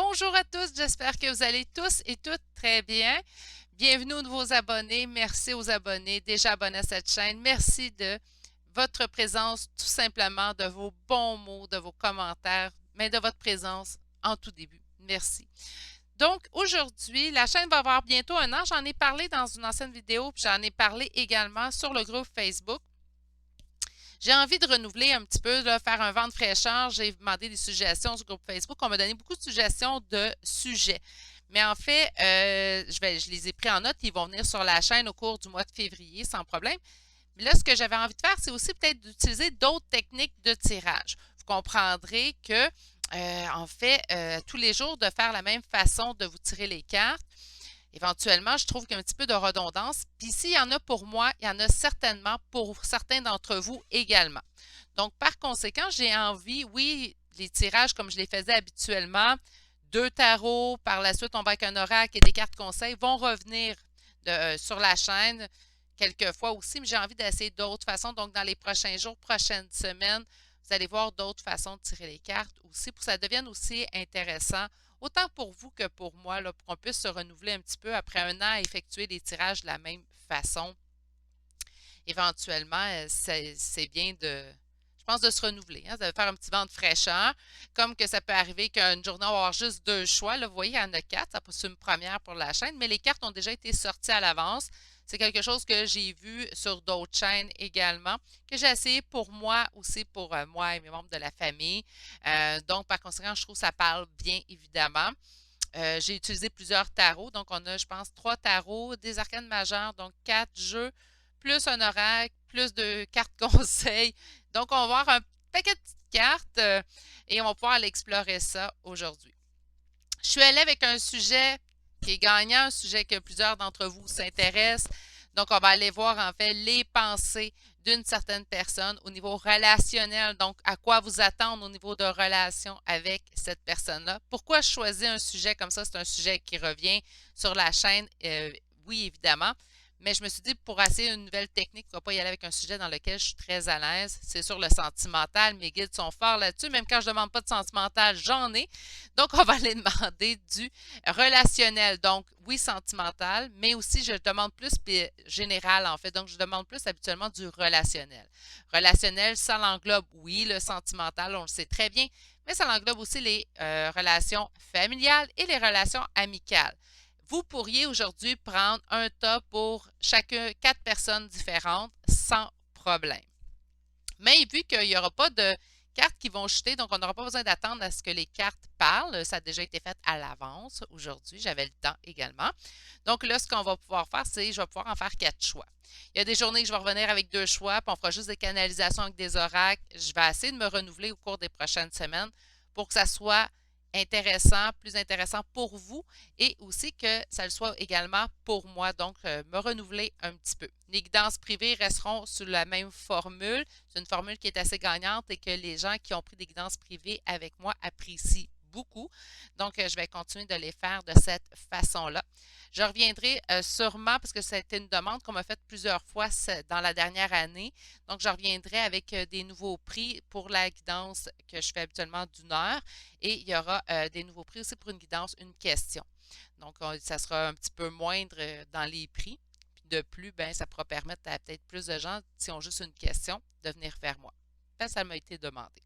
Bonjour à tous, j'espère que vous allez tous et toutes très bien. Bienvenue aux nouveaux abonnés. Merci aux abonnés déjà abonnés à cette chaîne. Merci de votre présence, tout simplement, de vos bons mots, de vos commentaires, mais de votre présence en tout début. Merci. Donc, aujourd'hui, la chaîne va avoir bientôt un an. J'en ai parlé dans une ancienne vidéo, puis j'en ai parlé également sur le groupe Facebook. J'ai envie de renouveler un petit peu, là, faire un vent de fraîcheur. J'ai demandé des suggestions sur le groupe Facebook. On m'a donné beaucoup de suggestions de sujets. Mais en fait, je les ai pris en note. Ils vont venir sur la chaîne au cours du mois de février sans problème. Mais là, ce que j'avais envie de faire, c'est aussi peut-être d'utiliser d'autres techniques de tirage. Vous comprendrez que, en fait, tous les jours, de faire la même façon de vous tirer les cartes, éventuellement, je trouve qu'il y a un petit peu de redondance. Puis s'il y en a pour moi, il y en a certainement pour certains d'entre vous également. Donc, par conséquent, j'ai envie, oui, les tirages comme je les faisais habituellement, deux tarots, par la suite, on va avec un oracle et des cartes conseils, vont revenir sur la chaîne quelques fois aussi, mais j'ai envie d'essayer d'autres façons. Donc, dans les prochains jours, prochaines semaines, vous allez voir d'autres façons de tirer les cartes aussi pour que ça devienne aussi intéressant autant pour vous que pour moi, là, pour qu'on puisse se renouveler un petit peu après un an à effectuer des tirages de la même façon. Éventuellement, c'est bien je pense, de se renouveler, hein, de faire un petit vent de fraîcheur, comme que ça peut arriver qu'une journée, on va avoir juste deux choix. Là, vous voyez, il y en a quatre, ça c'est une première pour la chaîne, mais les cartes ont déjà été sorties à l'avance. C'est quelque chose que j'ai vu sur d'autres chaînes également, que j'ai essayé pour moi aussi, pour moi et mes membres de la famille. Donc, par conséquent, je trouve que ça parle bien, évidemment. J'ai utilisé plusieurs tarots. Donc, on a, je pense, trois tarots, des arcanes majeures, donc quatre jeux, plus un oracle, plus de cartes conseils. Donc, on va avoir un paquet de petites cartes et on va pouvoir aller explorer ça aujourd'hui. Je suis allée avec un sujet qui est gagnant, un sujet que plusieurs d'entre vous s'intéressent. Donc, on va aller voir en fait les pensées d'une certaine personne au niveau relationnel. Donc, à quoi vous attendre au niveau de relation avec cette personne-là. Pourquoi je choisis un sujet comme ça? C'est un sujet qui revient sur la chaîne, oui, évidemment. Mais je me suis dit, pour essayer une nouvelle technique, pourquoi pas y aller avec un sujet dans lequel je suis très à l'aise. C'est sur le sentimental. Mes guides sont forts là-dessus. Même quand je ne demande pas de sentimental, j'en ai. Donc, on va aller demander du relationnel. Donc, oui, sentimental, mais aussi, je demande plus général, en fait. Donc, je demande plus habituellement du relationnel. Relationnel, ça l'englobe, oui, le sentimental, on le sait très bien, mais ça l'englobe aussi les relations familiales et les relations amicales. Vous pourriez aujourd'hui prendre un tas pour chacun, quatre personnes différentes sans problème. Mais vu qu'il n'y aura pas de cartes qui vont jeter, donc on n'aura pas besoin d'attendre à ce que les cartes parlent. Ça a déjà été fait à l'avance aujourd'hui. J'avais le temps également. Donc là, ce qu'on va pouvoir faire, c'est je vais pouvoir en faire quatre choix. Il y a des journées que je vais revenir avec deux choix, puis on fera juste des canalisations avec des oracles. Je vais essayer de me renouveler au cours des prochaines semaines pour que ça soit intéressant, plus intéressant pour vous et aussi que ça le soit également pour moi, donc me renouveler un petit peu. Les guidances privées resteront sous la même formule. C'est une formule qui est assez gagnante et que les gens qui ont pris des guidances privées avec moi apprécient beaucoup. Donc, je vais continuer de les faire de cette façon-là. Je reviendrai sûrement, parce que c'était une demande qu'on m'a faite plusieurs fois dans la dernière année. Donc, je reviendrai avec des nouveaux prix pour la guidance que je fais habituellement d'une heure. Et il y aura des nouveaux prix aussi pour une guidance, une question. Donc, ça sera un petit peu moindre dans les prix. Puis de plus, ben, ça pourra permettre à peut-être plus de gens, qui ont juste une question, de venir vers moi. Ça m'a été demandé.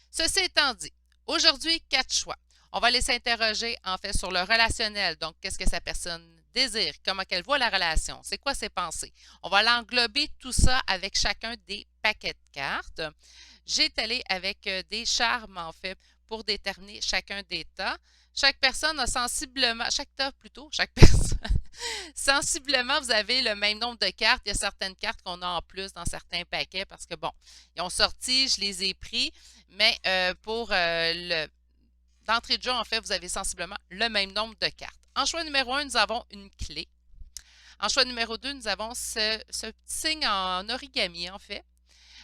Ceci étant dit, aujourd'hui, quatre choix. On va aller s'interroger en fait sur le relationnel. Donc, qu'est-ce que sa personne désire? Comment qu'elle voit la relation? C'est quoi ses pensées? On va l'englober tout ça avec chacun des paquets de cartes. J'ai allé avec des charmes en fait pour déterminer chacun des tas. Chaque personne a sensiblement, chaque tas plutôt, chaque personne, sensiblement, vous avez le même nombre de cartes. Il y a certaines cartes qu'on a en plus dans certains paquets parce que bon, ils ont sorti, je les ai pris, mais pour d'entrée de jeu, en fait, vous avez sensiblement le même nombre de cartes. En choix numéro un, nous avons une clé. En choix numéro 2, nous avons ce petit signe en origami, en fait.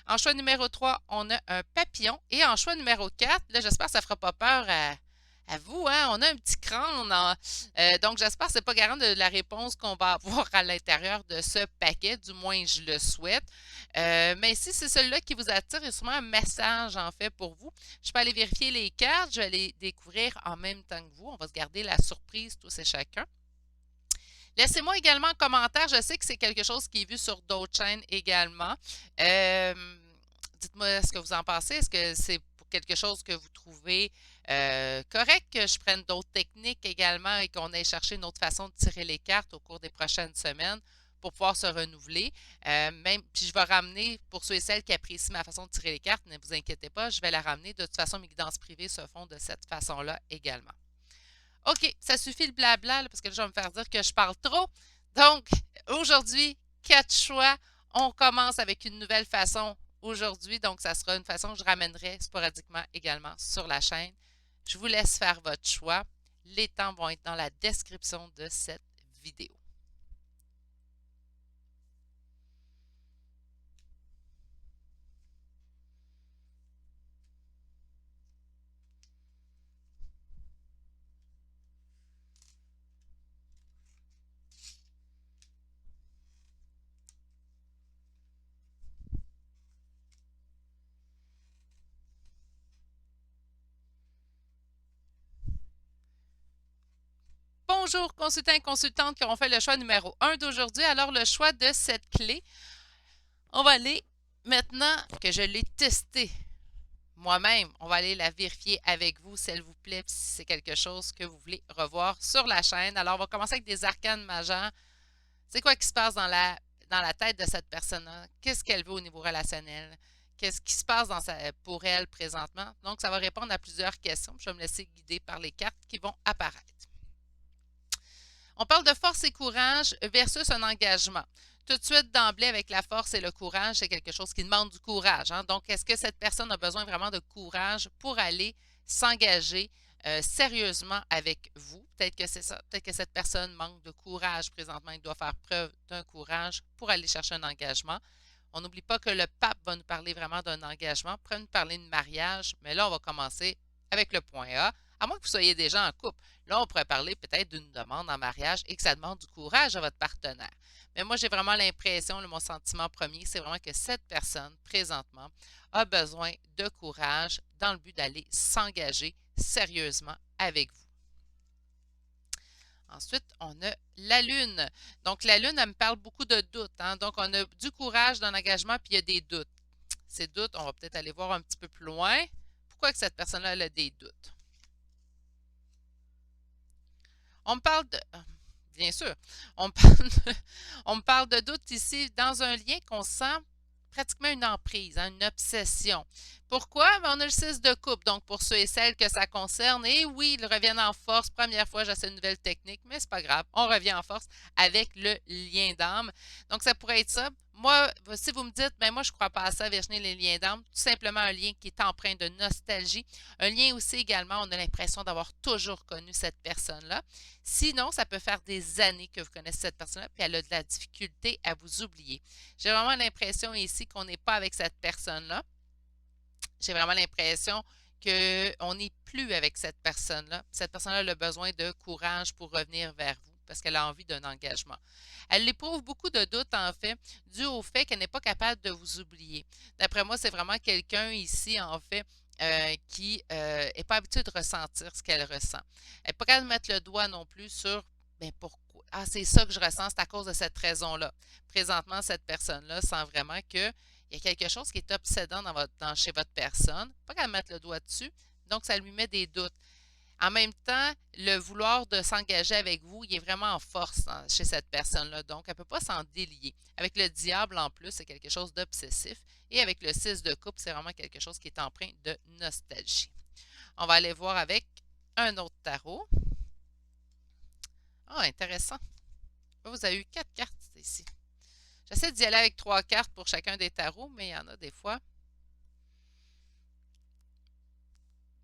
En choix numéro 3, on a un papillon. Et en choix numéro 4, là, j'espère que ça ne fera pas peur À vous, hein? On a un petit crâne. Donc, j'espère que ce n'est pas garant de la réponse qu'on va avoir à l'intérieur de ce paquet. Du moins, je le souhaite. Mais si c'est celui-là qui vous attire, il y a sûrement un message, en fait, pour vous. Je peux aller vérifier les cartes. Je vais les découvrir en même temps que vous. On va se garder la surprise, tous et chacun. Laissez-moi également un commentaire. Je sais que c'est quelque chose qui est vu sur d'autres chaînes également. Euh, Dites-moi ce que vous en pensez. Est-ce que c'est pour quelque chose que vous trouvez correct que je prenne d'autres techniques également et qu'on aille chercher une autre façon de tirer les cartes au cours des prochaines semaines pour pouvoir se renouveler? Puis je vais ramener, pour ceux et celles qui apprécient ma façon de tirer les cartes, ne vous inquiétez pas, je vais la ramener. De toute façon, mes guidances privées se font de cette façon-là également. OK, ça suffit le blabla, là, parce que là, je vais me faire dire que je parle trop. Donc, aujourd'hui, 4 choix. On commence avec une nouvelle façon aujourd'hui. Donc, ça sera une façon que je ramènerai sporadiquement également sur la chaîne. Je vous laisse faire votre choix. Les temps vont être dans la description de cette vidéo. Bonjour, consultants et consultantes qui auront fait le choix numéro 1 d'aujourd'hui. Alors, le choix de cette clé, on va aller, maintenant que je l'ai testée moi-même, on va aller la vérifier avec vous, s'il vous plaît, si c'est quelque chose que vous voulez revoir sur la chaîne. Alors, on va commencer avec des arcanes majeures. C'est quoi qui se passe dans la tête de cette personne-là? Qu'est-ce qu'elle veut au niveau relationnel? Qu'est-ce qui se passe pour elle présentement? Donc, ça va répondre à plusieurs questions. Je vais me laisser guider par les cartes qui vont apparaître. On parle de force et courage versus un engagement. Tout de suite, d'emblée, avec la force et le courage, c'est quelque chose qui demande du courage. Hein? Donc, est-ce que cette personne a besoin vraiment de courage pour aller s'engager sérieusement avec vous? Peut-être que c'est ça. Peut-être que cette personne manque de courage présentement. Il doit faire preuve d'un courage pour aller chercher un engagement. On n'oublie pas que le pape va nous parler vraiment d'un engagement, pour nous parler de mariage, mais là, on va commencer avec le point A, à moins que vous soyez déjà en couple. Là, on pourrait parler peut-être d'une demande en mariage et que ça demande du courage à votre partenaire. Mais moi, j'ai vraiment l'impression, mon sentiment premier, c'est vraiment que cette personne, présentement, a besoin de courage dans le but d'aller s'engager sérieusement avec vous. Ensuite, on a la Lune. Donc, la Lune, elle me parle beaucoup de doutes. Hein? Donc, on a du courage, d'un engagement, puis il y a des doutes. Ces doutes, on va peut-être aller voir un petit peu plus loin. Pourquoi que cette personne-là a des doutes? On me parle de... Bien sûr, on me parle on me parle de doute ici dans un lien qu'on sent pratiquement une emprise, hein, une obsession. Pourquoi? On a le 6 de coupe, donc pour ceux et celles que ça concerne. Et oui, ils reviennent en force. Première fois, j'essaie une nouvelle technique, mais c'est pas grave. On revient en force avec le lien d'âme. Donc, ça pourrait être ça. Moi, si vous me dites, ben moi, je ne crois pas à ça, Virginie, les liens d'âme, tout simplement un lien qui est empreint de nostalgie. Un lien aussi également, on a l'impression d'avoir toujours connu cette personne-là. Sinon, ça peut faire des années que vous connaissez cette personne-là, puis elle a de la difficulté à vous oublier. J'ai vraiment l'impression ici qu'on n'est pas avec cette personne-là. J'ai vraiment l'impression qu'on n'est plus avec cette personne-là. Cette personne-là a besoin de courage pour revenir vers vous parce qu'elle a envie d'un engagement. Elle éprouve beaucoup de doutes, en fait, dû au fait qu'elle n'est pas capable de vous oublier. D'après moi, c'est vraiment quelqu'un ici, en fait, qui n'est pas habitué de ressentir ce qu'elle ressent. Elle n'est pas capable de mettre le doigt non plus sur ben pourquoi. Ah, c'est ça que je ressens, c'est à cause de cette raison-là. Présentement, cette personne-là sent vraiment que il y a quelque chose qui est obsédant chez votre personne, pas qu'à mettre le doigt dessus, donc ça lui met des doutes. En même temps, le vouloir de s'engager avec vous, il est vraiment en force chez cette personne-là, donc elle ne peut pas s'en délier. Avec le diable en plus, c'est quelque chose d'obsessif, et avec le 6 de coupe, c'est vraiment quelque chose qui est empreint de nostalgie. On va aller voir avec un autre tarot. Ah, intéressant. Vous avez eu 4 cartes ici. J'essaie d'y aller avec 3 cartes pour chacun des tarots, mais il y en a des fois.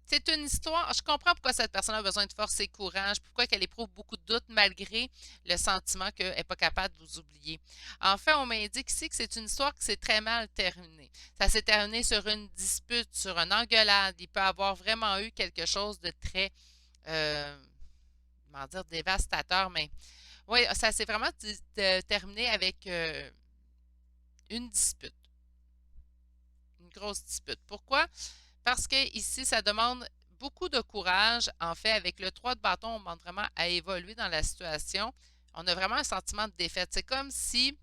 C'est une histoire. Je comprends pourquoi cette personne a besoin de force et courage, pourquoi elle éprouve beaucoup de doutes malgré le sentiment qu'elle n'est pas capable de vous oublier. En fait, on m'indique ici que c'est une histoire qui s'est très mal terminée. Ça s'est terminé sur une dispute, sur une engueulade. Il peut avoir vraiment eu quelque chose de très euh, comment dire, dévastateur, mais oui, ça s'est vraiment terminé avec une dispute, une grosse dispute. Pourquoi? Parce que ici, ça demande beaucoup de courage. En fait, avec le 3 de bâton, on demande vraiment à évoluer dans la situation. On a vraiment un sentiment de défaite. C'est comme si,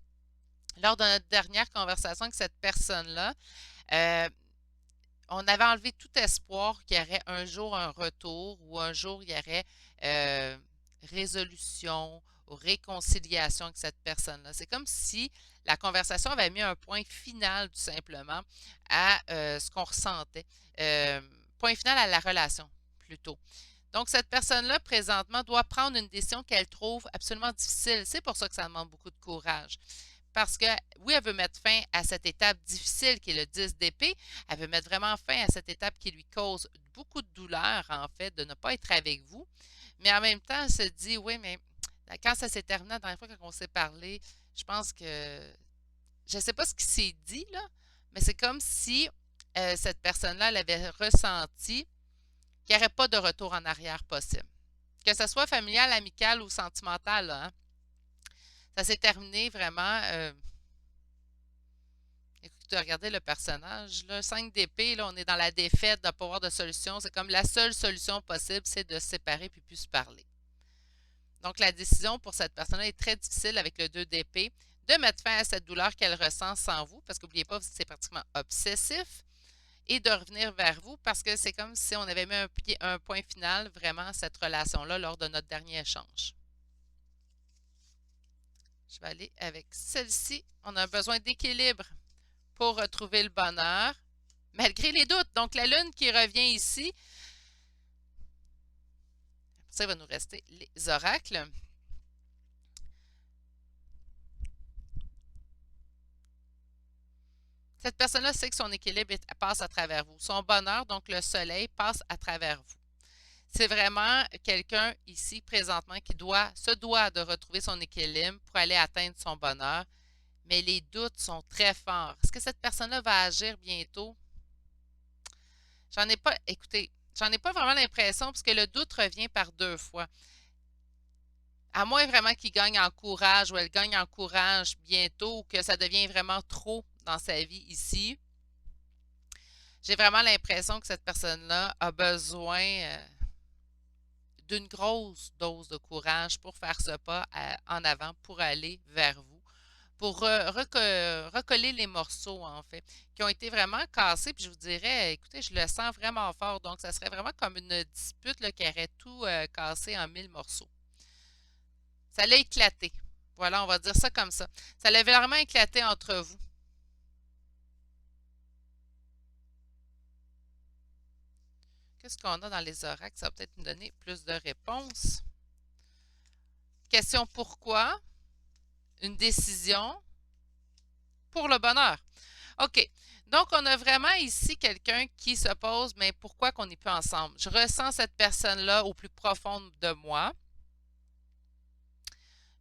lors de notre dernière conversation avec cette personne-là, euh, on avait enlevé tout espoir qu'il y aurait un jour un retour ou un jour il y aurait euh, résolution ou réconciliation avec cette personne-là. C'est comme si la conversation avait mis un point final tout simplement à ce qu'on ressentait. Euh, Point final à la relation plutôt. Donc, cette personne-là, présentement, doit prendre une décision qu'elle trouve absolument difficile. C'est pour ça que ça demande beaucoup de courage. Parce que oui, elle veut mettre fin à cette étape difficile qui est le 10 d'épée. Elle veut mettre vraiment fin à cette étape qui lui cause beaucoup de douleur, en fait, de ne pas être avec vous. Mais en même temps, elle se dit, oui, mais quand ça s'est terminé la dernière fois, quand on s'est parlé, je pense que, je ne sais pas ce qui s'est dit, là, mais c'est comme si cette personne-là, elle avait ressenti qu'il n'y aurait pas de retour en arrière possible. Que ce soit familial, amical ou sentimental, là, hein. Ça s'est terminé vraiment. Écoute, regardez le personnage, là, 5 d'épée, là, on est dans la défaite, de ne pas avoir de solution. C'est comme la seule solution possible, c'est de se séparer puis plus se parler. Donc, la décision pour cette personne-là est très difficile avec le 2 d'épée, de mettre fin à cette douleur qu'elle ressent sans vous, parce qu'oubliez pas, c'est pratiquement obsessif, et de revenir vers vous, parce que c'est comme si on avait mis un point final vraiment à cette relation-là lors de notre dernier échange. Je vais aller avec celle-ci. On a besoin d'équilibre pour retrouver le bonheur, malgré les doutes. Donc, la lune qui revient ici, ça, il va nous rester les oracles. Cette personne-là sait que son équilibre passe à travers vous. Son bonheur, donc le soleil, passe à travers vous. C'est vraiment quelqu'un ici, présentement, qui se doit de retrouver son équilibre pour aller atteindre son bonheur. Mais les doutes sont très forts. Est-ce que cette personne-là va agir bientôt? J'en ai pas, écoutez, j'en ai pas vraiment l'impression parce que le doute revient par deux fois. À moins vraiment qu'il gagne en courage ou elle gagne en courage bientôt ou que ça devient vraiment trop dans sa vie ici, j'ai vraiment l'impression que cette personne-là a besoin d'une grosse dose de courage pour faire ce pas en avant, pour aller vers vous, pour recoller les morceaux, en fait, qui ont été vraiment cassés. Puis je vous dirais, écoutez, je le sens vraiment fort. Donc, ça serait vraiment comme une dispute là, qui aurait tout cassé en 1000 morceaux. Ça l'a éclaté. Voilà, on va dire ça comme ça. Ça l'a vraiment éclaté entre vous. Qu'est-ce qu'on a dans les oracles? Ça va peut-être nous donner plus de réponses. Question pourquoi? Une décision pour le bonheur. OK. Donc, on a vraiment ici quelqu'un qui se pose, mais pourquoi qu'on n'est plus ensemble? Je ressens cette personne-là au plus profond de moi.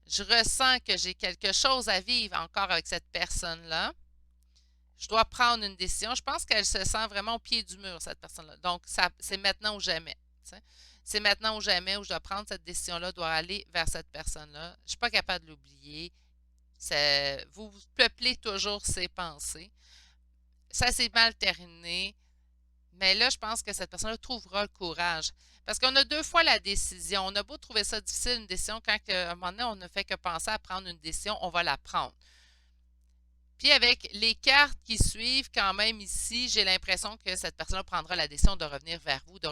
Je ressens que j'ai quelque chose à vivre encore avec cette personne-là. Je dois prendre une décision. Je pense qu'elle se sent vraiment au pied du mur, cette personne-là. Donc, c'est maintenant ou jamais. C'est maintenant ou jamais où je dois prendre cette décision-là, dois aller vers cette personne-là. Je ne suis pas capable de l'oublier. Vous peuplez toujours ses pensées. Ça s'est mal terminé. Mais là, je pense que cette personne-là trouvera le courage. Parce qu'on a deux fois la décision. On a beau trouver ça difficile, une décision, quand à un moment donné, on ne fait que penser à prendre une décision, on va la prendre. Puis avec les cartes qui suivent, quand même ici, j'ai l'impression que cette personne prendra la décision de revenir vers vous, de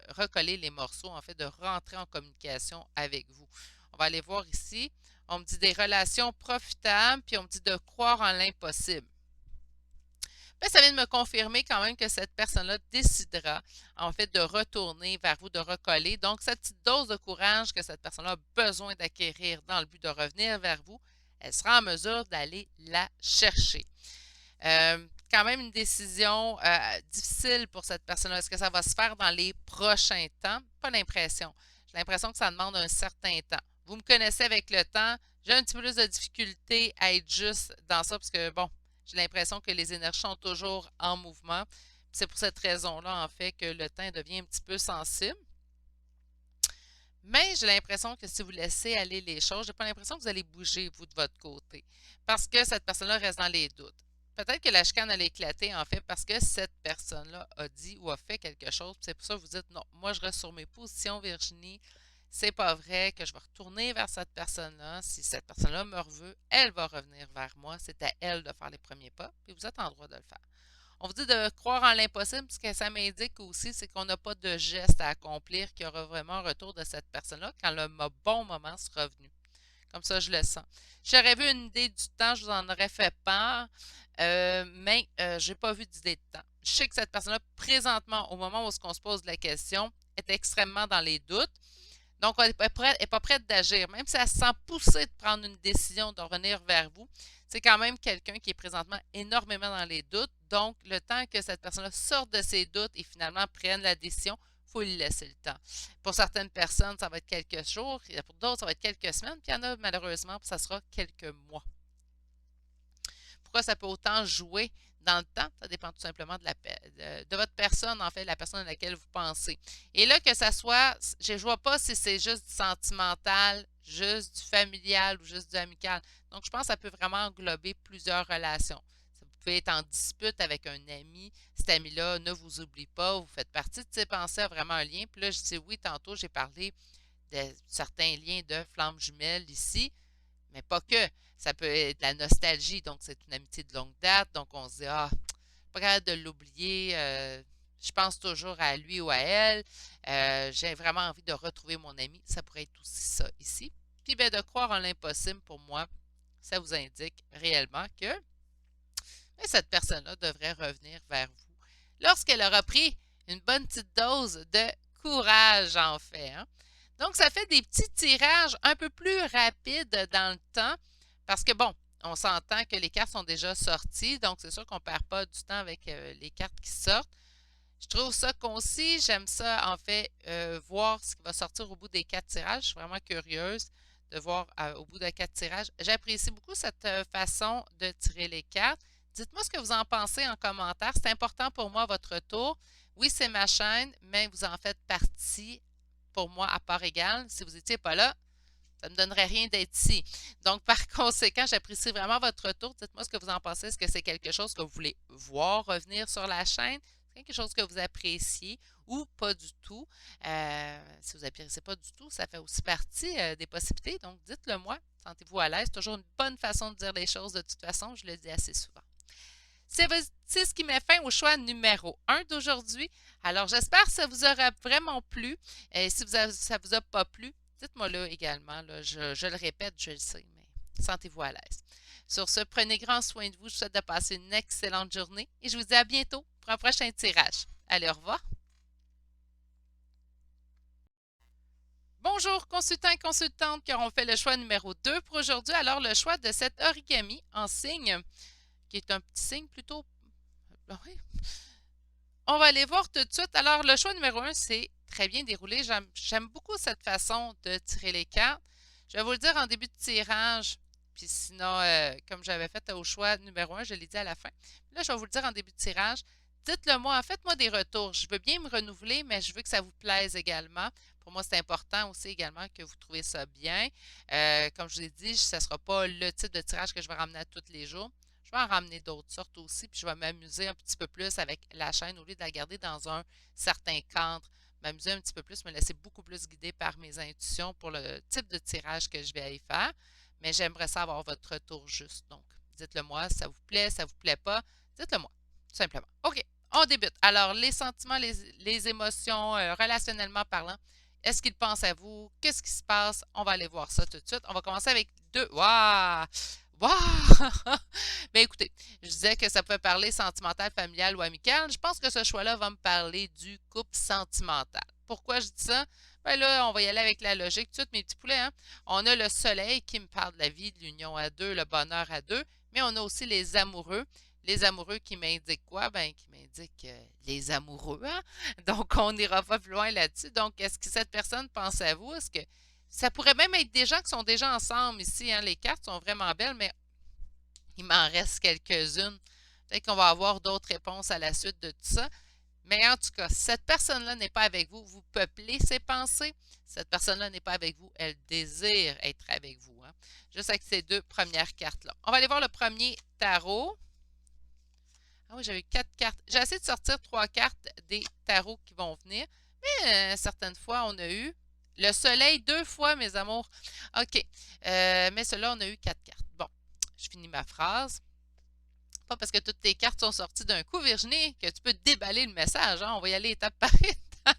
recoller les morceaux, en fait, de rentrer en communication avec vous. On va aller voir ici. On me dit des relations profitables, puis on me dit de croire en l'impossible. Bien, ça vient de me confirmer quand même que cette personne-là décidera, en fait, de retourner vers vous, de recoller. Donc, cette petite dose de courage que cette personne-là a besoin d'acquérir dans le but de revenir vers vous, elle sera en mesure d'aller la chercher. Quand même une décision difficile pour cette personne-là. Est-ce que ça va se faire dans les prochains temps? Pas l'impression. J'ai l'impression que ça demande un certain temps. Vous me connaissez avec le temps. J'ai un petit peu plus de difficulté à être juste dans ça parce que, bon, j'ai l'impression que les énergies sont toujours en mouvement. C'est pour cette raison-là, en fait, que le temps devient un petit peu sensible. Mais j'ai l'impression que si vous laissez aller les choses, j'ai pas l'impression que vous allez bouger, vous, de votre côté. Parce que cette personne-là reste dans les doutes. Peut-être que la chicane a éclaté, en fait, parce que cette personne-là a dit ou a fait quelque chose. C'est pour ça que vous dites, non, moi, je reste sur mes positions, Virginie. C'est pas vrai que je vais retourner vers cette personne-là. Si cette personne-là me veut, elle va revenir vers moi. C'est à elle de faire les premiers pas, puis vous êtes en droit de le faire. On vous dit de croire en l'impossible. Ce que ça m'indique aussi, c'est qu'on n'a pas de geste à accomplir, qu'il y aura vraiment un retour de cette personne-là quand le bon moment sera venu. Comme ça, je le sens. J'aurais vu une idée du temps, je vous en aurais fait part, mais je n'ai pas vu d'idée de temps. Je sais que cette personne-là, présentement, au moment où on se pose la question, est extrêmement dans les doutes. Donc, elle n'est pas prête d'agir. Même si elle se sent poussée de prendre une décision, de revenir vers vous, c'est quand même quelqu'un qui est présentement énormément dans les doutes. Donc, le temps que cette personne-là sorte de ses doutes et finalement prenne la décision, il faut lui laisser le temps. Pour certaines personnes, ça va être quelques jours. Pour d'autres, ça va être quelques semaines. Puis il y en a, malheureusement, ça sera quelques mois. Pourquoi ça peut autant jouer dans le temps? Ça dépend tout simplement de votre personne, en fait, la personne à laquelle vous pensez. Et là, que ça soit, je ne vois pas si c'est juste du sentimental, juste du familial ou juste du amical. Donc, je pense que ça peut vraiment englober plusieurs relations. Vous pouvez être en dispute avec un ami. Cet ami-là ne vous oublie pas. Vous faites partie de ses pensées, a vraiment un lien. Puis là, je dis oui, tantôt, j'ai parlé de certains liens de flammes jumelles ici. Mais pas que. Ça peut être de la nostalgie, donc c'est une amitié de longue date. Donc on se dit, ah, pas capable de l'oublier. Je pense toujours à lui ou à elle. J'ai vraiment envie de retrouver mon ami. Ça pourrait être aussi ça ici. Puis ben, de croire en l'impossible, pour moi, ça vous indique réellement que ben, cette personne-là devrait revenir vers vous lorsqu'elle aura pris une bonne petite dose de courage, en fait. Hein? Donc, ça fait des petits tirages un peu plus rapides dans le temps parce que, bon, on s'entend que les cartes sont déjà sorties, donc c'est sûr qu'on ne perd pas du temps avec les cartes qui sortent. Je trouve ça concis. J'aime ça, en fait, voir ce qui va sortir au bout des 4 tirages. Je suis vraiment curieuse de voir au bout de 4 tirages. J'apprécie beaucoup cette façon de tirer les cartes. Dites-moi ce que vous en pensez en commentaire. C'est important pour moi, votre tour. Oui, c'est ma chaîne, mais vous en faites partie pour moi à part égale. Si vous n'étiez pas là, ça ne me donnerait rien d'être ici. Donc, par conséquent, j'apprécie vraiment votre retour. Dites-moi ce que vous en pensez. Est-ce que c'est quelque chose que vous voulez voir revenir sur la chaîne? C'est quelque chose que vous appréciez ou pas du tout? Si vous n'appréciez pas du tout, ça fait aussi partie des possibilités. Donc, dites-le moi. Sentez-vous à l'aise. C'est toujours une bonne façon de dire les choses de toute façon. Je le dis assez souvent. C'est ce qui met fin au choix numéro 1 d'aujourd'hui. Alors, j'espère que ça vous aura vraiment plu. Et si ça ne vous a pas plu, dites-moi là également. Là, je le répète, je le sais, mais sentez-vous à l'aise. Sur ce, prenez grand soin de vous. Je vous souhaite de passer une excellente journée et je vous dis à bientôt pour un prochain tirage. Allez, au revoir. Bonjour, consultants et consultantes qui auront fait le choix numéro 2 pour aujourd'hui. Alors, le choix de cet origami en signe, qui est un petit signe plutôt... Oui, on va aller voir tout de suite. Alors, le choix numéro 1, c'est très bien déroulé. J'aime beaucoup cette façon de tirer les cartes. Je vais vous le dire en début de tirage, puis sinon, comme j'avais fait au choix numéro 1, je l'ai dit à la fin. Là, je vais vous le dire en début de tirage. Dites-le moi, faites-moi des retours. Je veux bien me renouveler, mais je veux que ça vous plaise également. Pour moi, c'est important aussi également que vous trouvez ça bien. Comme je vous ai dit, ce ne sera pas le type de tirage que je vais ramener à tous les jours. Je vais en ramener d'autres sortes aussi, puis je vais m'amuser un petit peu plus avec la chaîne au lieu de la garder dans un certain cadre. M'amuser un petit peu plus, me laisser beaucoup plus guider par mes intuitions pour le type de tirage que je vais y faire. Mais j'aimerais savoir votre retour juste. Donc, dites-le moi, ça vous plaît pas. Dites-le moi, tout simplement. OK, on débute. Alors, les sentiments, les émotions, relationnellement parlant, est-ce qu'il pense à vous? Qu'est-ce qui se passe? On va aller voir ça tout de suite. On va commencer avec deux. Waouh! Waouh! Bien, écoutez, je disais que ça pouvait parler sentimental, familial ou amical. Je pense que ce choix-là va me parler du couple sentimental. Pourquoi je dis ça? Ben là, on va y aller avec la logique. Tout de suite, mes petits poulets, hein? On a le soleil qui me parle de la vie, de l'union à deux, le bonheur à deux, mais on a aussi les amoureux. Les amoureux qui m'indiquent quoi? Ben, qui m'indiquent les amoureux, hein? Donc, on n'ira pas plus loin là-dessus. Donc, est-ce que cette personne pense à vous? Est-ce que ça pourrait même être des gens qui sont déjà ensemble ici, hein? Les cartes sont vraiment belles, mais il m'en reste quelques-unes. Peut-être qu'on va avoir d'autres réponses à la suite de tout ça. Mais en tout cas, si cette personne-là n'est pas avec vous, vous peuplez ses pensées. Si cette personne-là n'est pas avec vous, elle désire être avec vous, hein. Juste avec ces deux premières cartes-là. On va aller voir le premier tarot. Ah oui, j'avais 4 cartes. J'ai essayé de sortir 3 cartes des tarots qui vont venir. Mais certaines fois, on a eu le soleil 2 fois, mes amours. OK. Mais cela, on a eu 4 cartes. Bon, je finis ma phrase. Pas parce que toutes tes cartes sont sorties d'un coup, Virginie, que tu peux déballer le message, hein. On va y aller étape par étape.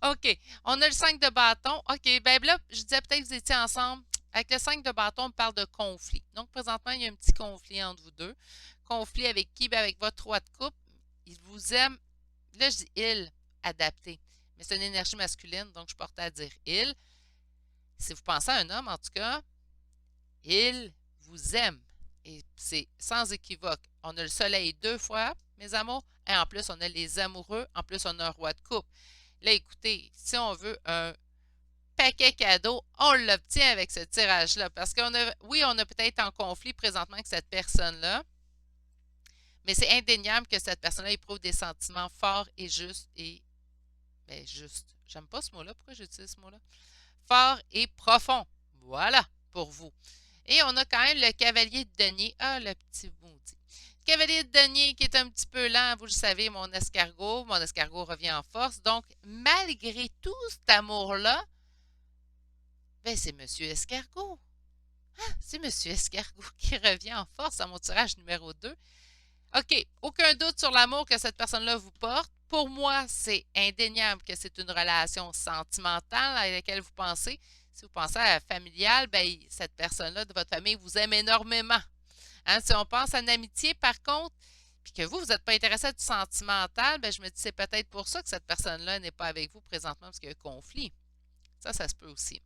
OK. On a le 5 de bâton. OK. Ben là, je disais peut-être que vous étiez ensemble. Avec le 5 de bâton, on parle de conflit. Donc, présentement, il y a un petit conflit entre vous deux. Conflit avec qui? Ben, avec votre 3 de coupe. Il vous aime. Là, je dis il, adapté. Mais c'est une énergie masculine, donc je porte à dire il. Si vous pensez à un homme, en tout cas, il vous aime. Et c'est sans équivoque. On a le soleil 2 fois, mes amours, et en plus, on a les amoureux. En plus, on a un roi de coupe. Là, écoutez, si on veut un paquet cadeau, on l'obtient avec ce tirage-là. Parce qu'on a, oui, on a peut-être en conflit présentement avec cette personne-là, mais c'est indéniable que cette personne-là éprouve des sentiments forts et justes et ben, juste. J'aime pas ce mot-là. Pourquoi j'utilise ce mot-là? Fort et profond. Voilà pour vous. Et on a quand même le cavalier de denier. Ah, le petit maudit. Cavalier de denier qui est un petit peu lent, vous le savez, mon escargot. Mon escargot revient en force. Donc, malgré tout cet amour-là, ben c'est Monsieur Escargot. Ah, c'est Monsieur Escargot qui revient en force à mon tirage numéro 2. OK, aucun doute sur l'amour que cette personne-là vous porte. Pour moi, c'est indéniable que c'est une relation sentimentale à laquelle vous pensez. Si vous pensez à la familiale, ben, cette personne-là de votre famille vous aime énormément. Hein, si on pense à une amitié, par contre, puis que vous n'êtes pas intéressé à du sentimental, ben, je me dis c'est peut-être pour ça que cette personne-là n'est pas avec vous présentement parce qu'il y a un conflit. Ça se peut aussi.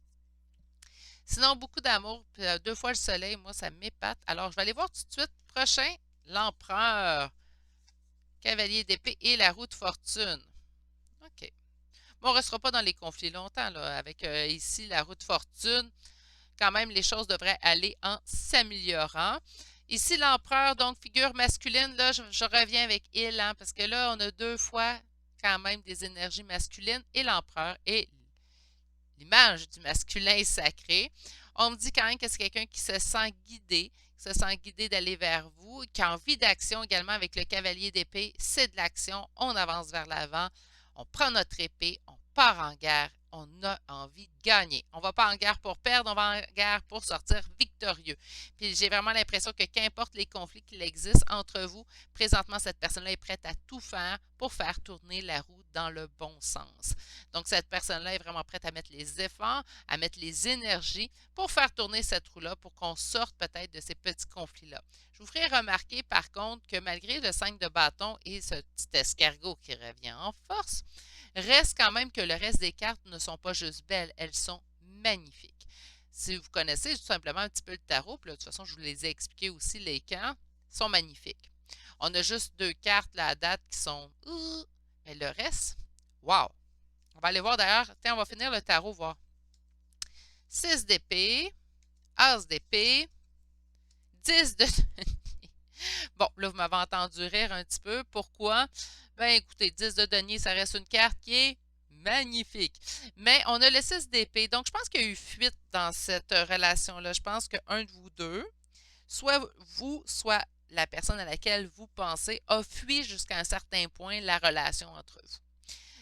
Sinon, beaucoup d'amour, puis 2 fois le soleil, moi, ça m'épate. Alors, je vais aller voir tout de suite. Prochain, l'empereur, cavalier d'épée et la roue de fortune. OK. Bon, on ne restera pas dans les conflits longtemps, là. Avec ici la roue de fortune, quand même, les choses devraient aller en s'améliorant. Ici, l'empereur, donc figure masculine, là, je reviens avec il, hein, parce que là, on a 2 fois quand même des énergies masculines et l'empereur est l'image du masculin sacré. On me dit quand même que c'est quelqu'un qui se sent guidé d'aller vers vous, qui a envie d'action également avec le cavalier d'épée. C'est de l'action, on avance vers l'avant, on prend notre épée, on part en guerre, on a envie de gagner. On ne va pas en guerre pour perdre, on va en guerre pour sortir victorieux. Puis j'ai vraiment l'impression que qu'importe les conflits qu'il existe entre vous, présentement, cette personne-là est prête à tout faire pour faire tourner la roue dans le bon sens. Donc, cette personne-là est vraiment prête à mettre les efforts, à mettre les énergies pour faire tourner cette roue-là, pour qu'on sorte peut-être de ces petits conflits-là. Je vous ferai remarquer, par contre, que malgré le 5 de bâton et ce petit escargot qui revient en force, reste quand même que le reste des cartes ne sont pas juste belles, elles sont magnifiques. Si vous connaissez tout simplement un petit peu le tarot, puis là, de toute façon, je vous les ai expliqués aussi, les cartes sont magnifiques. On a juste 2 cartes là, à date qui sont... mais le reste, wow! On va aller voir d'ailleurs. Tiens, on va finir le tarot, voir. 6 d'épée, As d'épée, 10 de denier. Bon, là, vous m'avez entendu rire un petit peu. Pourquoi? Ben, écoutez, 10 de denier, ça reste une carte qui est magnifique. Mais on a le 6 d'épée. Donc, je pense qu'il y a eu fuite dans cette relation-là. Je pense qu'un de vous deux, soit vous, soit la personne à laquelle vous pensez, a fui jusqu'à un certain point la relation entre vous.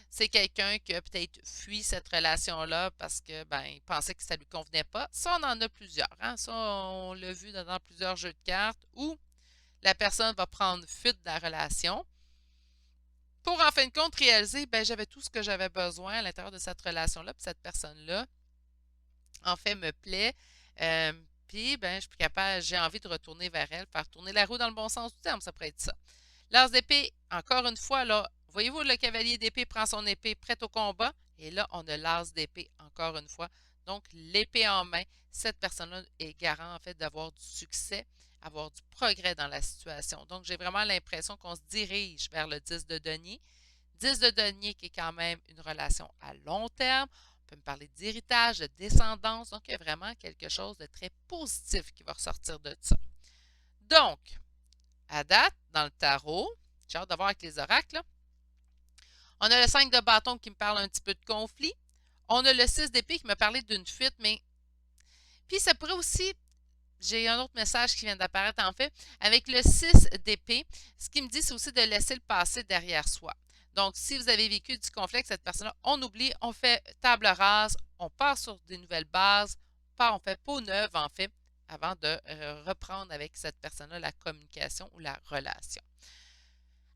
C'est quelqu'un qui a peut-être fui cette relation-là parce que ben, il pensait que ça ne lui convenait pas. Ça, on en a plusieurs. Hein? Ça, on l'a vu dans plusieurs jeux de cartes où la personne va prendre fuite de la relation pour en fin de compte réaliser ben, j'avais tout ce que j'avais besoin à l'intérieur de cette relation-là, puis cette personne-là, en fait, me plaît. Euh, puis, ben, je suis capable, j'ai envie de retourner vers elle, faire tourner la roue dans le bon sens du terme, ça pourrait être ça. L'as d'épée, encore une fois, là, voyez-vous, le cavalier d'épée prend son épée prête au combat. Et là, on a l'as d'épée, encore une fois. Donc, l'épée en main, cette personne-là est garant, en fait, d'avoir du succès, avoir du progrès dans la situation. Donc, j'ai vraiment l'impression qu'on se dirige vers le 10 de denier. 10 de denier qui est quand même une relation à long terme. On peut me parler d'héritage, de descendance. Donc, il y a vraiment quelque chose de très positif qui va ressortir de ça. Donc, à date, dans le tarot, j'ai hâte de voir avec les oracles, là, On a le 5 de bâton qui me parle un petit peu de conflit. On a le 6 d'épée qui me parlait d'une fuite, mais... Puis ça pourrait aussi... J'ai un autre message qui vient d'apparaître en fait. Avec le 6 d'épée, ce qui me dit, c'est aussi de laisser le passé derrière soi. Donc, si vous avez vécu du conflit avec cette personne-là, on oublie, on fait table rase, on part sur des nouvelles bases, on fait peau neuve en fait, avant de reprendre avec cette personne-là la communication ou la relation.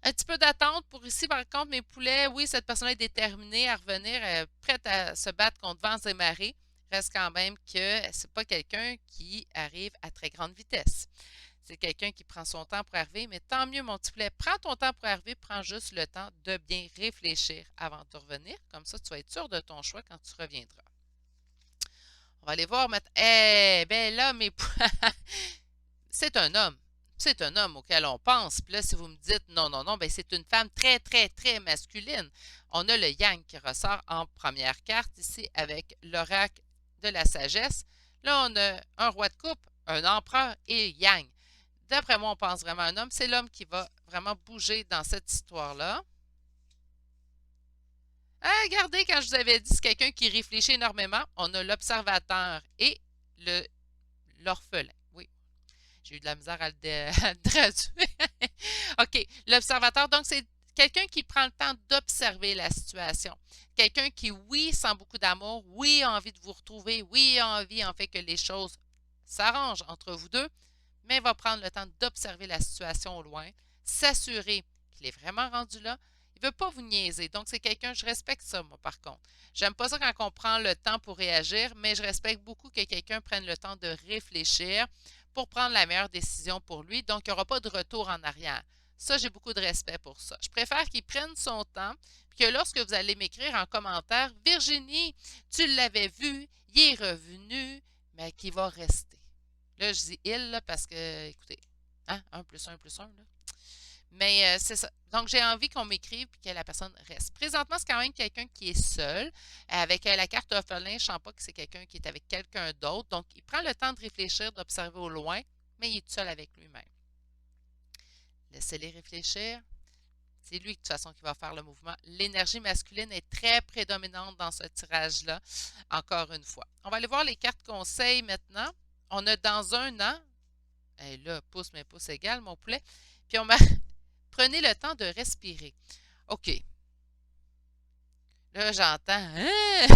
Un petit peu d'attente pour ici, par contre, mes poulets. Oui, cette personne est déterminée à revenir, prête à se battre contre vents et marées. Reste quand même que c'est pas quelqu'un qui arrive à très grande vitesse. C'est quelqu'un qui prend son temps pour arriver, mais tant mieux, mon petit poulet. Prends ton temps pour arriver, prends juste le temps de bien réfléchir avant de revenir. Comme ça, tu vas être sûr de ton choix quand tu reviendras. On va aller voir maintenant. Eh bien là, mes c'est un homme. C'est un homme auquel on pense. Puis là, si vous me dites non, non, non, ben c'est une femme très, très, très masculine. On a le yang qui ressort en première carte ici avec l'oracle de la sagesse. Là, on a un roi de coupe, un empereur et yang. D'après moi, on pense vraiment à un homme. C'est l'homme qui va vraiment bouger dans cette histoire-là. Ah, regardez, quand je vous avais dit, c'est quelqu'un qui réfléchit énormément. On a l'observateur et l'orphelin. Oui, j'ai eu de la misère à à le traduire. OK. L'observateur, donc, c'est quelqu'un qui prend le temps d'observer la situation. Quelqu'un qui, oui, sent beaucoup d'amour, oui, a envie de vous retrouver, oui, a envie, en fait, que les choses s'arrangent entre vous deux, mais va prendre le temps d'observer la situation au loin, s'assurer qu'il est vraiment rendu là. Il ne veut pas vous niaiser. Donc, c'est quelqu'un, je respecte ça, moi, par contre. J'aime pas ça quand on prend le temps pour réagir, mais je respecte beaucoup que quelqu'un prenne le temps de réfléchir pour prendre la meilleure décision pour lui. Donc, il n'y aura pas de retour en arrière. Ça, j'ai beaucoup de respect pour ça. Je préfère qu'il prenne son temps, puis que lorsque vous allez m'écrire en commentaire, Virginie, tu l'avais vu, il est revenu, mais qu'il va rester. Là, je dis il là, parce que, écoutez, hein, 1 plus 1 plus 1, là. Mais c'est ça. Donc, j'ai envie qu'on m'écrive et que la personne reste. Présentement, c'est quand même quelqu'un qui est seul. Avec la carte orphelin, je ne sens pas que c'est quelqu'un qui est avec quelqu'un d'autre. Donc, il prend le temps de réfléchir, d'observer au loin, mais il est seul avec lui-même. Laissez-les réfléchir. C'est lui, de toute façon, qui va faire le mouvement. L'énergie masculine est très prédominante dans ce tirage-là, encore une fois. On va aller voir les cartes conseils maintenant. On a dans un an, et là, pouce, mais pouce égal, mon poulet. Puis on m'a prenez le temps de respirer. OK. Là, j'entends. Hein?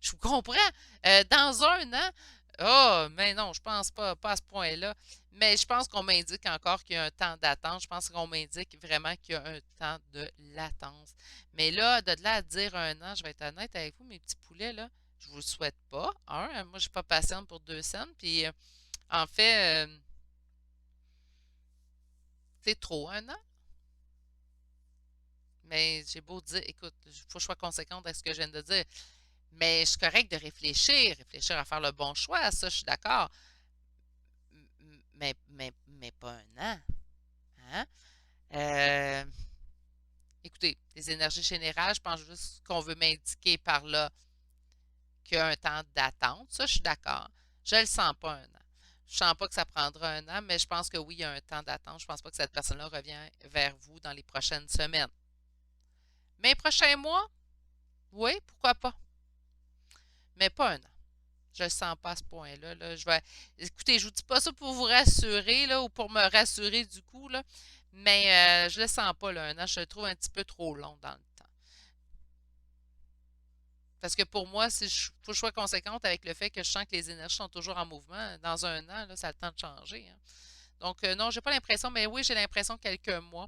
Je vous comprends. Dans un an, oh, mais non, je pense pas à ce point-là. Mais je pense qu'on m'indique encore qu'il y a un temps d'attente. Je pense qu'on m'indique vraiment qu'il y a un temps de latence. Mais là, de là à dire un an, je vais être honnête avec vous, mes petits poulets, là, je vous le souhaite pas. Moi, je ne suis pas patiente pour 2 scènes. Puis, en fait, c'est trop, un an. Mais j'ai beau dire, écoute, il faut que je sois conséquente à ce que je viens de dire. Mais c'est correct de réfléchir à faire le bon choix, ça, je suis d'accord. Mais pas un an. Hein? Euh, écoutez, les énergies générales, je pense juste qu'on veut m'indiquer par là qu'il y a un temps d'attente. Ça, je suis d'accord. Je ne le sens pas un an. Je ne sens pas que ça prendra un an, mais je pense que oui, il y a un temps d'attente. Je ne pense pas que cette personne-là revient vers vous dans les prochaines semaines. Mais prochains mois, oui, pourquoi pas? Mais pas un an. Je ne le sens pas à ce point-là. Là. Écoutez, je ne vous dis pas ça pour vous rassurer là, ou pour me rassurer du coup, là, mais je ne le sens pas là, un an. Je le trouve un petit peu trop long dans le temps. Parce que pour moi, si faut que je sois conséquente avec le fait que je sens que les énergies sont toujours en mouvement, dans un an, là, ça a le temps de changer. Hein. Donc, non, j'ai pas l'impression, mais oui, j'ai l'impression quelques mois.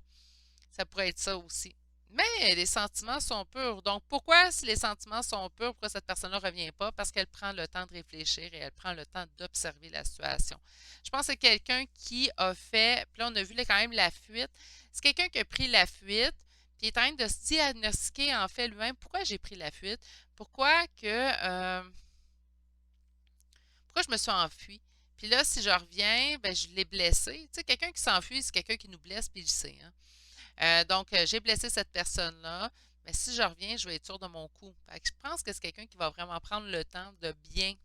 Ça pourrait être ça aussi. Mais les sentiments sont purs. Donc, pourquoi, si les sentiments sont purs, pourquoi cette personne-là ne revient pas? Parce qu'elle prend le temps de réfléchir et elle prend le temps d'observer la situation. Je pense que c'est quelqu'un qui a fait, puis là, on a vu là, quand même la fuite. C'est quelqu'un qui a pris la fuite, puis il est en train de se diagnostiquer en fait lui-même pourquoi j'ai pris la fuite, pourquoi je me suis enfuie. Puis là, si je reviens, ben, je l'ai blessé. Tu sais, quelqu'un qui s'enfuit, c'est quelqu'un qui nous blesse, puis il le sait. Hein? Donc, j'ai blessé cette personne-là. Mais si je reviens, je vais être sûre de mon coup. Fait que je pense que c'est quelqu'un qui va vraiment prendre le temps de bien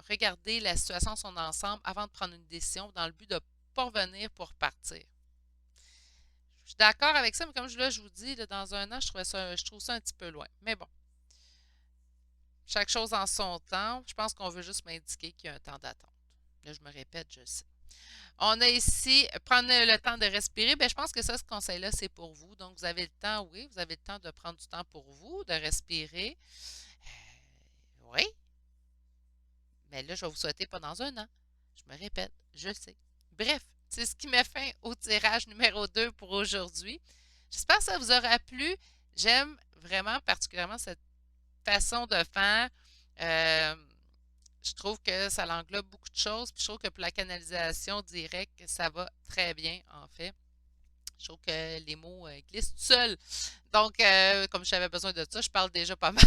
regarder la situation dans son ensemble avant de prendre une décision dans le but de ne pas revenir pour partir. suis d'accord avec ça, mais comme là, je vous dis, là, dans un an, je trouve ça un petit peu loin. Mais bon, chaque chose en son temps. Je pense qu'on veut juste m'indiquer qu'il y a un temps d'attente. Là, je me répète, je sais. On a ici, prendre le temps de respirer. Bien, je pense que ça, ce conseil-là, c'est pour vous. Donc, vous avez le temps, oui, vous avez le temps de prendre du temps pour vous, de respirer. Oui, mais là, je vais vous souhaiter pas dans un an. Je me répète, je sais. Bref, c'est ce qui met fin au tirage numéro 2 pour aujourd'hui. J'espère que ça vous aura plu. J'aime vraiment particulièrement cette façon de faire. Euh, je trouve que ça englobe beaucoup de choses. Puis je trouve que pour la canalisation directe, ça va très bien, en fait. Je trouve que les mots glissent tout seuls. Donc, comme j'avais besoin de ça, je parle déjà pas mal.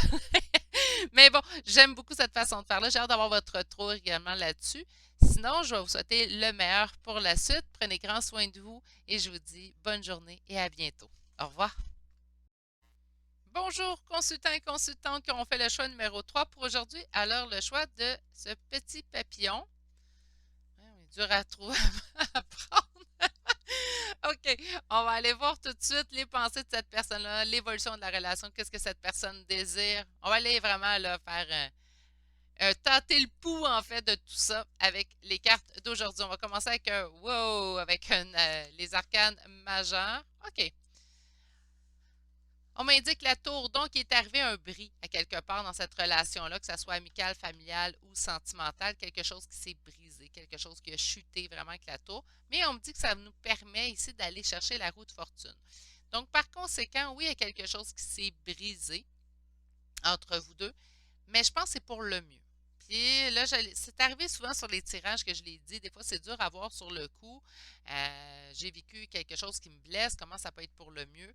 Mais bon, j'aime beaucoup cette façon de faire-là. J'ai hâte d'avoir votre retour également là-dessus. Sinon, je vais vous souhaiter le meilleur pour la suite. Prenez grand soin de vous et je vous dis bonne journée et à bientôt. Au revoir. Bonjour, consultants et consultantes qui ont fait le choix numéro 3 pour aujourd'hui. Alors, le choix de ce petit papillon. Il est dur à trouver, à prendre. OK, on va aller voir tout de suite les pensées de cette personne-là, l'évolution de la relation, qu'est-ce que cette personne désire. On va aller vraiment là, faire tâter le pouls, en fait, de tout ça avec les cartes d'aujourd'hui. On va commencer avec un wow, avec les arcanes majeures. OK. On m'indique la tour, donc il est arrivé un bris à quelque part dans cette relation-là, que ce soit amicale, familiale ou sentimentale, quelque chose qui s'est brisé, quelque chose qui a chuté vraiment avec la tour. Mais on me dit que ça nous permet ici d'aller chercher la roue de fortune. Donc, par conséquent, oui, il y a quelque chose qui s'est brisé entre vous deux, mais je pense que c'est pour le mieux. Puis là, c'est arrivé souvent sur les tirages que je l'ai dit. Des fois, c'est dur à voir sur le coup. J'ai vécu quelque chose qui me blesse. Comment ça peut être pour le mieux?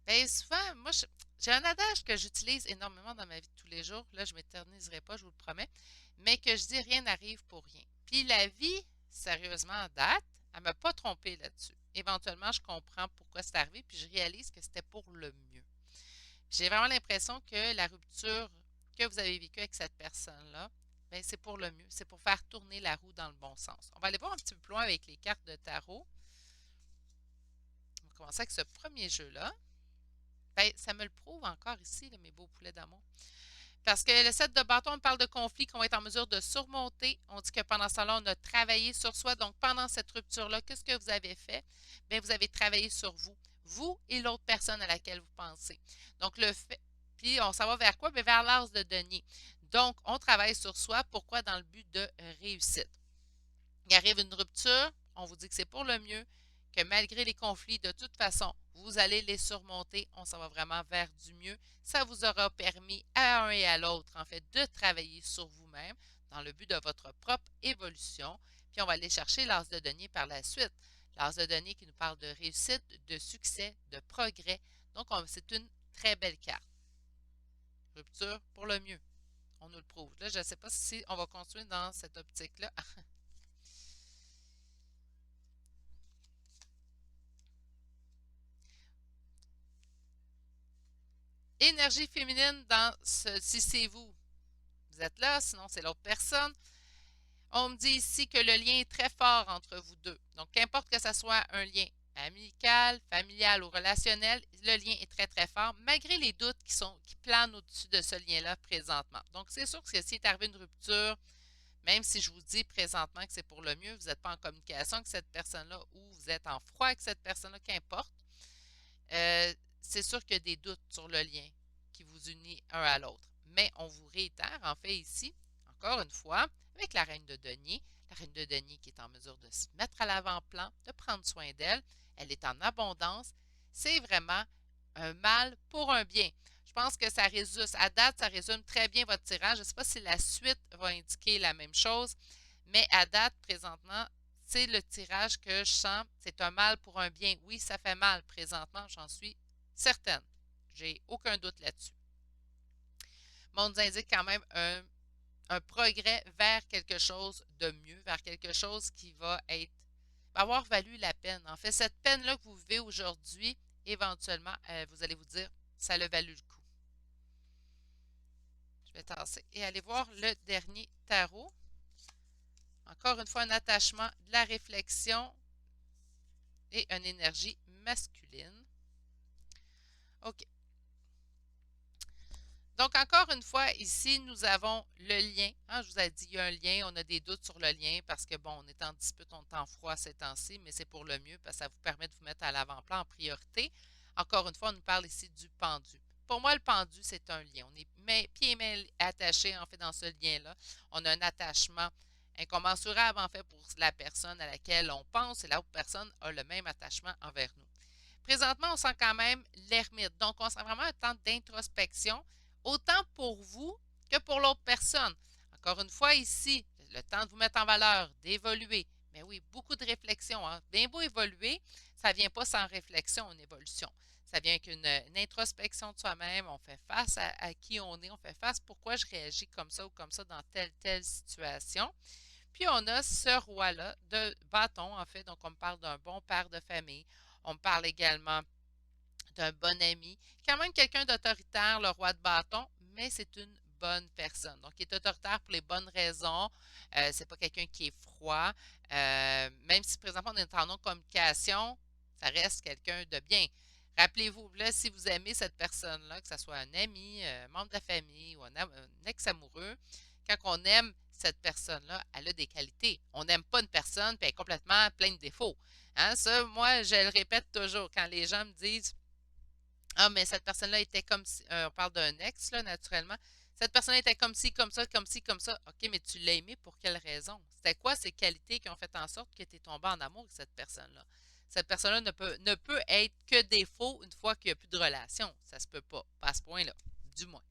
Bien, souvent, moi, j'ai un adage que j'utilise énormément dans ma vie de tous les jours. Là, je ne m'éterniserai pas, je vous le promets. Mais que je dis rien n'arrive pour rien. Puis la vie, sérieusement, à date, elle ne m'a pas trompée là-dessus. Éventuellement, je comprends pourquoi c'est arrivé, puis je réalise que c'était pour le mieux. J'ai vraiment l'impression que la rupture que vous avez vécue avec cette personne-là, bien, c'est pour le mieux. C'est pour faire tourner la roue dans le bon sens. On va aller voir un petit peu plus loin avec les cartes de tarot. On va commencer avec ce premier jeu-là. Bien, ça me le prouve encore ici, là, mes beaux poulets d'amour. Parce que le set de bâton, on parle de conflits qu'on va être en mesure de surmonter. On dit que pendant ce temps-là, on a travaillé sur soi. Donc, pendant cette rupture-là, qu'est-ce que vous avez fait? Bien, vous avez travaillé sur vous. Vous et l'autre personne à laquelle vous pensez. Donc, le fait. Puis, on s'en va vers quoi? Bien, vers l'as de denier. Donc, on travaille sur soi. Pourquoi? Dans le but de réussite. Il arrive une rupture, on vous dit que c'est pour le mieux, que malgré les conflits, de toute façon, vous allez les surmonter. On s'en va vraiment vers du mieux. Ça vous aura permis à un et à l'autre, en fait, de travailler sur vous-même dans le but de votre propre évolution. Puis on va aller chercher l'as de denier par la suite. L'as de denier qui nous parle de réussite, de succès, de progrès. Donc, c'est une très belle carte. Rupture pour le mieux. On nous le prouve. Là, je ne sais pas si on va continuer dans cette optique-là. Énergie féminine dans si c'est vous, vous êtes là, sinon c'est l'autre personne. On me dit ici que le lien est très fort entre vous deux. Donc, qu'importe que ce soit un lien amical, familial ou relationnel, le lien est très, très fort, malgré les doutes qui planent au-dessus de ce lien-là présentement. Donc, c'est sûr que s'il est arrivé une rupture, même si je vous dis présentement que c'est pour le mieux, vous n'êtes pas en communication avec cette personne-là ou vous êtes en froid avec cette personne-là, qu'importe, c'est sûr qu'il y a des doutes sur le lien qui vous unit un à l'autre. Mais on vous réitère, en fait, ici, encore une fois, avec la reine de denier qui est en mesure de se mettre à l'avant-plan, de prendre soin d'elle. Elle est en abondance. C'est vraiment un mal pour un bien. Je pense que ça résume, à date, ça résume très bien votre tirage. Je ne sais pas si la suite va indiquer la même chose, mais à date, présentement, c'est le tirage que je sens. C'est un mal pour un bien. Oui, ça fait mal présentement, j'en suis certaine. J'ai aucun doute là-dessus. Mais on nous indique quand même un progrès vers quelque chose de mieux, vers quelque chose qui va avoir valu la peine. En fait, cette peine-là que vous vivez aujourd'hui, éventuellement, vous allez vous dire, ça l'a valu le coup. Je vais tasser et aller voir le dernier tarot. Encore une fois, un attachement, de la réflexion. et une énergie masculine. OK. Donc, encore une fois, ici, nous avons le lien. Hein, je vous ai dit, il y a un lien. On a des doutes sur le lien parce que, bon, on est en dispute, on est en froid ces temps-ci, mais c'est pour le mieux parce que ça vous permet de vous mettre à l'avant-plan en priorité. Encore une fois, on nous parle ici du pendu. Pour moi, le pendu, c'est un lien. On est pieds et mains attachés, en fait, dans ce lien-là. On a un attachement incommensurable, en fait, pour la personne à laquelle on pense et l'autre personne a le même attachement envers nous. Présentement, on sent quand même l'ermite. Donc, on sent vraiment un temps d'introspection, autant pour vous que pour l'autre personne. Encore une fois, ici, le temps de vous mettre en valeur, d'évoluer. Mais oui, beaucoup de réflexion. Hein. Bien beau évoluer, ça ne vient pas sans réflexion, une évolution. Ça vient avec une introspection de soi-même. On fait face à qui on est. On fait face à pourquoi je réagis comme ça ou comme ça dans telle situation. Puis on a ce roi-là de bâton, en fait. Donc, on me parle d'un bon père de famille. On me parle également d'un bon ami. Quand même quelqu'un d'autoritaire, le roi de bâton, mais c'est une bonne personne. Donc, il est autoritaire pour les bonnes raisons. C'est pas quelqu'un qui est froid. Même si présentement on est en non-communication, ça reste quelqu'un de bien. Rappelez-vous, là, si vous aimez cette personne-là, que ce soit un ami, un membre de la famille ou un ex-amoureux, quand on aime cette personne-là, elle a des qualités. On n'aime pas une personne puis elle est complètement pleine de défauts. Hein, ça, moi, je le répète toujours quand les gens me disent ah, mais cette personne-là était comme si, on parle d'un ex, là, naturellement. Cette personne était comme ci, comme ça, comme ci, comme ça. OK, mais tu l'as aimé pour quelle raison? C'était quoi ces qualités qui ont fait en sorte que tu es tombé en amour avec cette personne-là? Cette personne-là ne peut être que défaut une fois qu'il n'y a plus de relation. Ça se peut pas. Pas à ce point-là, du moins.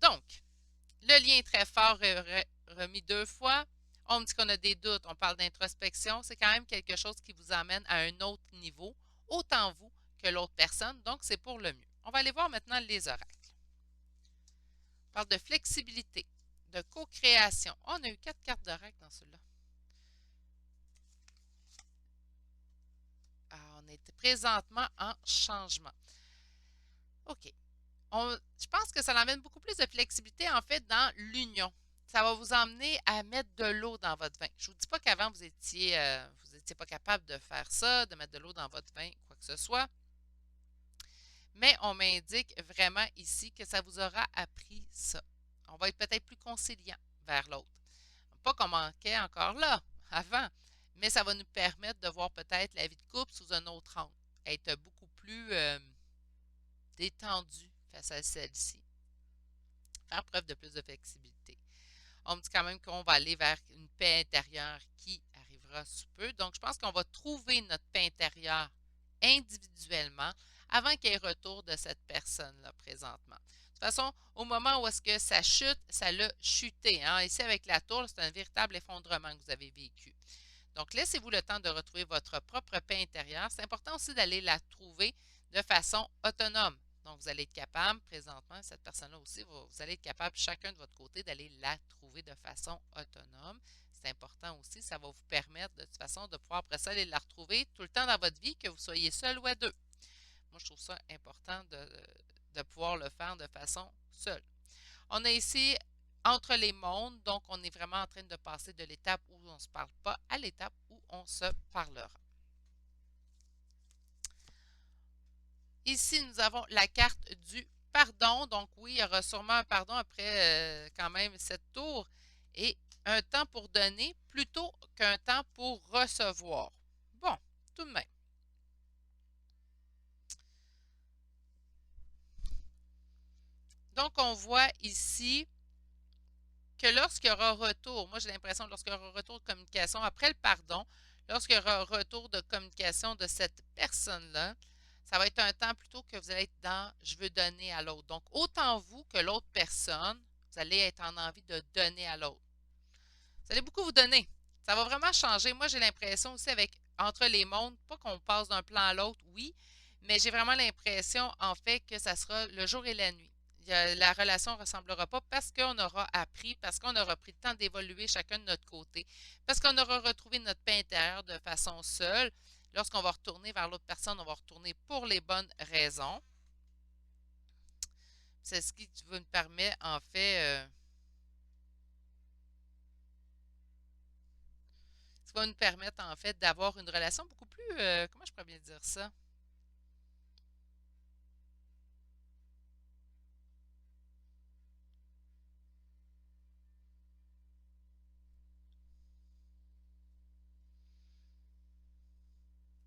Donc, le lien est très fort, remis deux fois. On me dit qu'on a des doutes, on parle d'introspection. C'est quand même quelque chose qui vous amène à un autre niveau, autant vous que l'autre personne. Donc, c'est pour le mieux. On va aller voir maintenant les oracles. On parle de flexibilité, de co-création. Oh, on a eu 4 cartes d'oracle dans celui-là. Ah, on est présentement en changement. OK. Je pense que ça l'amène beaucoup plus de flexibilité, en fait, dans l'union. Ça va vous emmener à mettre de l'eau dans votre vin. Je ne vous dis pas qu'avant, vous étiez pas capable de faire ça, de mettre de l'eau dans votre vin, quoi que ce soit. Mais on m'indique vraiment ici que ça vous aura appris ça. On va être peut-être plus conciliant vers l'autre. Pas qu'on manquait encore là, avant, mais ça va nous permettre de voir peut-être la vie de couple sous un autre angle. Être beaucoup plus détendu face à celle-ci. Faire preuve de plus de flexibilité. On me dit quand même qu'on va aller vers une paix intérieure qui arrivera sous peu. Donc, je pense qu'on va trouver notre paix intérieure individuellement avant qu'il y ait retour de cette personne-là présentement. De toute façon, au moment où est-ce que ça chute, ça l'a chuté. Hein? Ici, avec la tour, c'est un véritable effondrement que vous avez vécu. Donc, laissez-vous le temps de retrouver votre propre paix intérieure. C'est important aussi d'aller la trouver de façon autonome. Donc, vous allez être capable, présentement, cette personne-là aussi, vous allez être capable, chacun de votre côté, d'aller la trouver de façon autonome. C'est important aussi, ça va vous permettre de toute façon de pouvoir après ça aller la retrouver tout le temps dans votre vie, que vous soyez seul ou à deux. Moi, je trouve ça important de pouvoir le faire de façon seule. On est ici entre les mondes, donc on est vraiment en train de passer de l'étape où on ne se parle pas à l'étape où on se parlera. Ici, nous avons la carte du pardon. Donc oui, il y aura sûrement un pardon après quand même cette tour et un temps pour donner plutôt qu'un temps pour recevoir. Bon, tout de même. Donc on voit ici que lorsqu'il y aura retour, moi j'ai l'impression que lorsqu'il y aura retour de communication après le pardon, lorsqu'il y aura retour de communication de cette personne-là, ça va être un temps plutôt que vous allez être dans je veux donner à l'autre. Donc, autant vous que l'autre personne, vous allez être en envie de donner à l'autre. Vous allez beaucoup vous donner. Ça va vraiment changer. Moi, j'ai l'impression aussi avec entre les mondes, pas qu'on passe d'un plan à l'autre, oui, mais j'ai vraiment l'impression, en fait, que ça sera le jour et la nuit. La relation ne ressemblera pas parce qu'on aura appris, parce qu'on aura pris le temps d'évoluer chacun de notre côté, parce qu'on aura retrouvé notre paix intérieure de façon seule. Lorsqu'on va retourner vers l'autre personne, on va retourner pour les bonnes raisons. C'est ce qui nous permet, en fait, Ce qui va nous permettre, en fait, d'avoir une relation beaucoup plus, comment je pourrais bien dire ça?